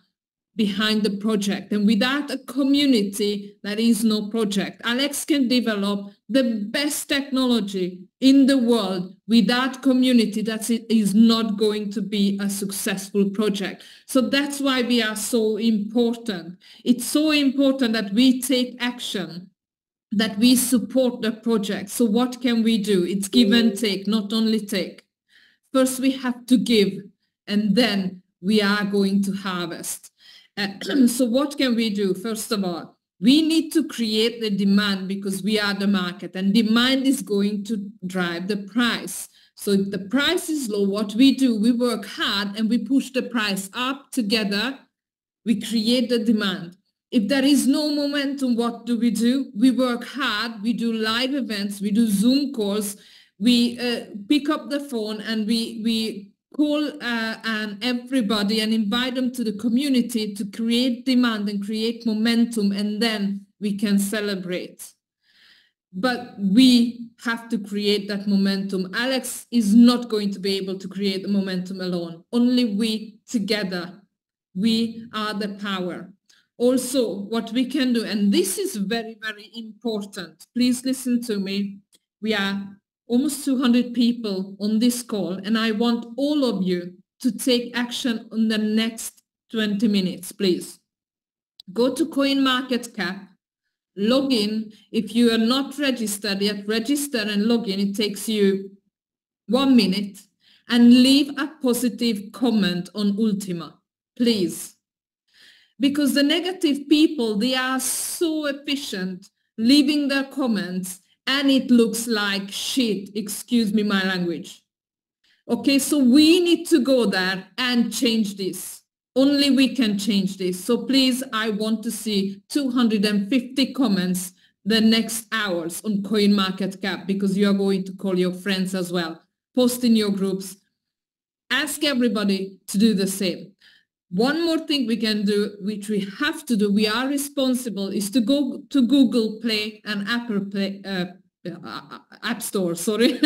behind the project, and without a community, there is no project. Alex can develop the best technology in the world. Without community, that is not going to be a successful project. So that's why we are so important. It's so important that we take action, that we support the project. So what can we do? It's give and take, not only take. First, we have to give, and then we are going to harvest. So what can we do? First of all, we need to create the demand, because we are the market, and demand is going to drive the price. So if the price is low, what we do, we work hard and we push the price up together. We create the demand. If there is no momentum, what do? We work hard, we do live events, we do Zoom calls, we pick up the phone and we call and everybody and invite them to the community to create demand and create momentum, and then we can celebrate. But we have to create that momentum. Alex is not going to be able to create the momentum alone. Only we together. We are the power. Also, what we can do, and this is very, very important. Please listen to me. We are almost 200 people on this call, and I want all of you to take action on the next 20 minutes, please. Go to CoinMarketCap. Log in. If you are not registered yet, register and log in. It takes you 1 minute, and leave a positive comment on Ultima, please. Because the negative people, they are so efficient leaving their comments, and it looks like shit, excuse me my language. Okay, so we need to go there and change this. Only we can change this. So please, I want to see 250 comments the next hours on CoinMarketCap, because you are going to call your friends as well. Post in your groups. Ask everybody to do the same. One more thing we can do, which we have to do, we are responsible, is to go to Google Play and Apple Play, App Store, sorry,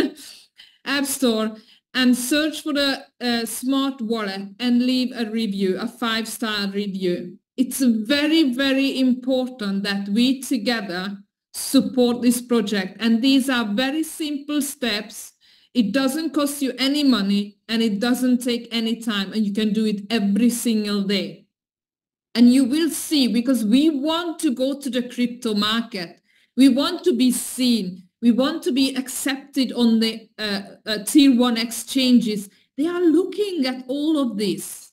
App Store, and search for the smart wallet and leave a review, a 5-star review. It's very, very important that we together support this project. And these are very simple steps. It doesn't cost you any money and it doesn't take any time, and you can do it every single day. And you will see, because we want to go to the crypto market. We want to be seen. We want to be accepted on the tier 1 exchanges. They are looking at all of this.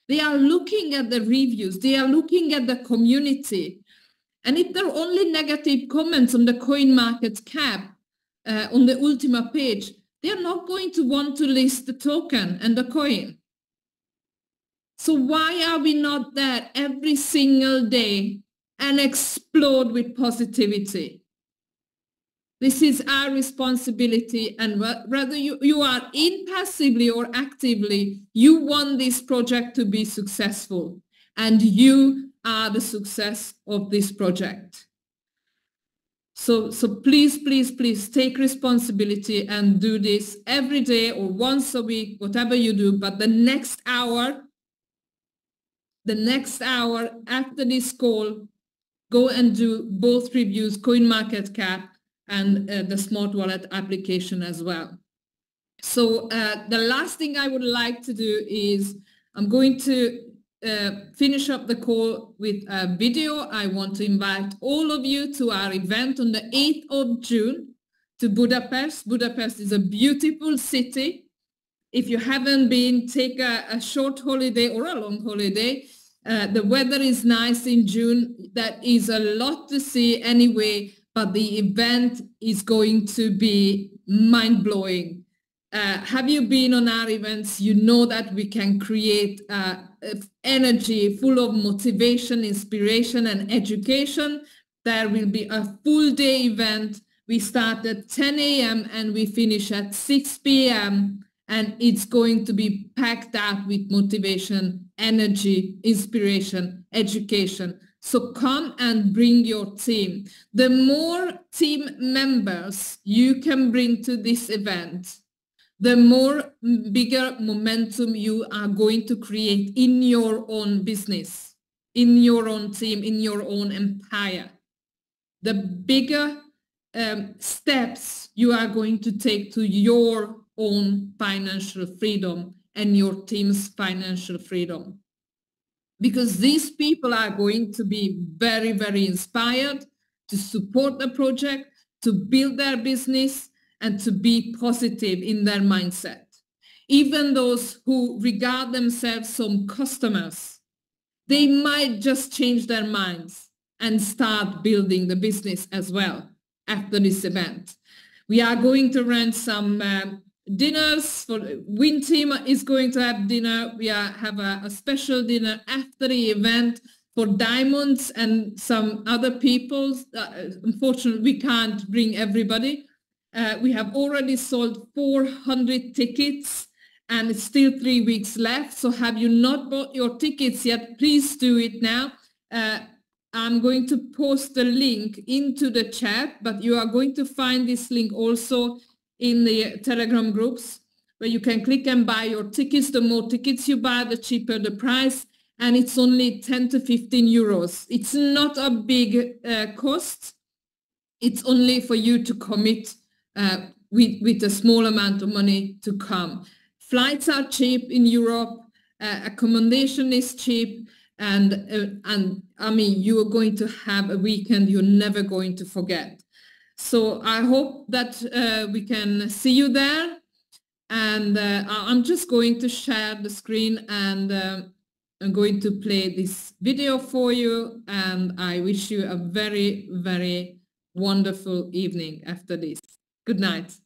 They are looking at the reviews. They are looking at the community. And if there are only negative comments on the CoinMarketCap, on the Ultima page, they are not going to want to list the token and the coin. So why are we not there every single day and explode with positivity? This is our responsibility, and whether you are in passively or actively, you want this project to be successful, and you are the success of this project. So please, please, please take responsibility and do this every day or once a week, whatever you do. But the next hour after this call, go and do both reviews, CoinMarketCap and the smart wallet application as well. So the last thing I would like to do is I'm going to finish up the call with a video. I want to invite all of you to our event on the 8th of June to Budapest. Budapest is a beautiful city. If you haven't been, take a short holiday or a long holiday. The weather is nice in June. That is a lot to see anyway, but the event is going to be mind-blowing. Have you been on our events? You know that we can create energy full of motivation, inspiration, and education. There will be a full day event. We start at 10 a.m. and we finish at 6 p.m. And it's going to be packed out with motivation, energy, inspiration, education. So come and bring your team. The more team members you can bring to this event, the more bigger momentum you are going to create in your own business, in your own team, in your own empire. The bigger steps you are going to take to your own financial freedom and your team's financial freedom. Because these people are going to be very, very inspired to support the project, to build their business, and to be positive in their mindset. Even those who regard themselves some customers, they might just change their minds and start building the business as well after this event. We are going to run some dinners. For Win team is going to have dinner. We have a special dinner after the event for diamonds and some other people. Unfortunately, we can't bring everybody. We have already sold 400 tickets and it's still 3 weeks left. So have you not bought your tickets yet, please do it now. I'm going to post the link into the chat, but you are going to find this link also in the Telegram groups where you can click and buy your tickets. The more tickets you buy, the cheaper the price. And it's only 10 to 15 euros. It's not a big cost. It's only for you to commit with a small amount of money to come. Flights are cheap in Europe. Accommodation is cheap. And I mean, you are going to have a weekend you're never going to forget. So I hope that we can see you there. And I'm just going to share the screen and I'm going to play this video for you. And I wish you a very, very wonderful evening after this. Good night.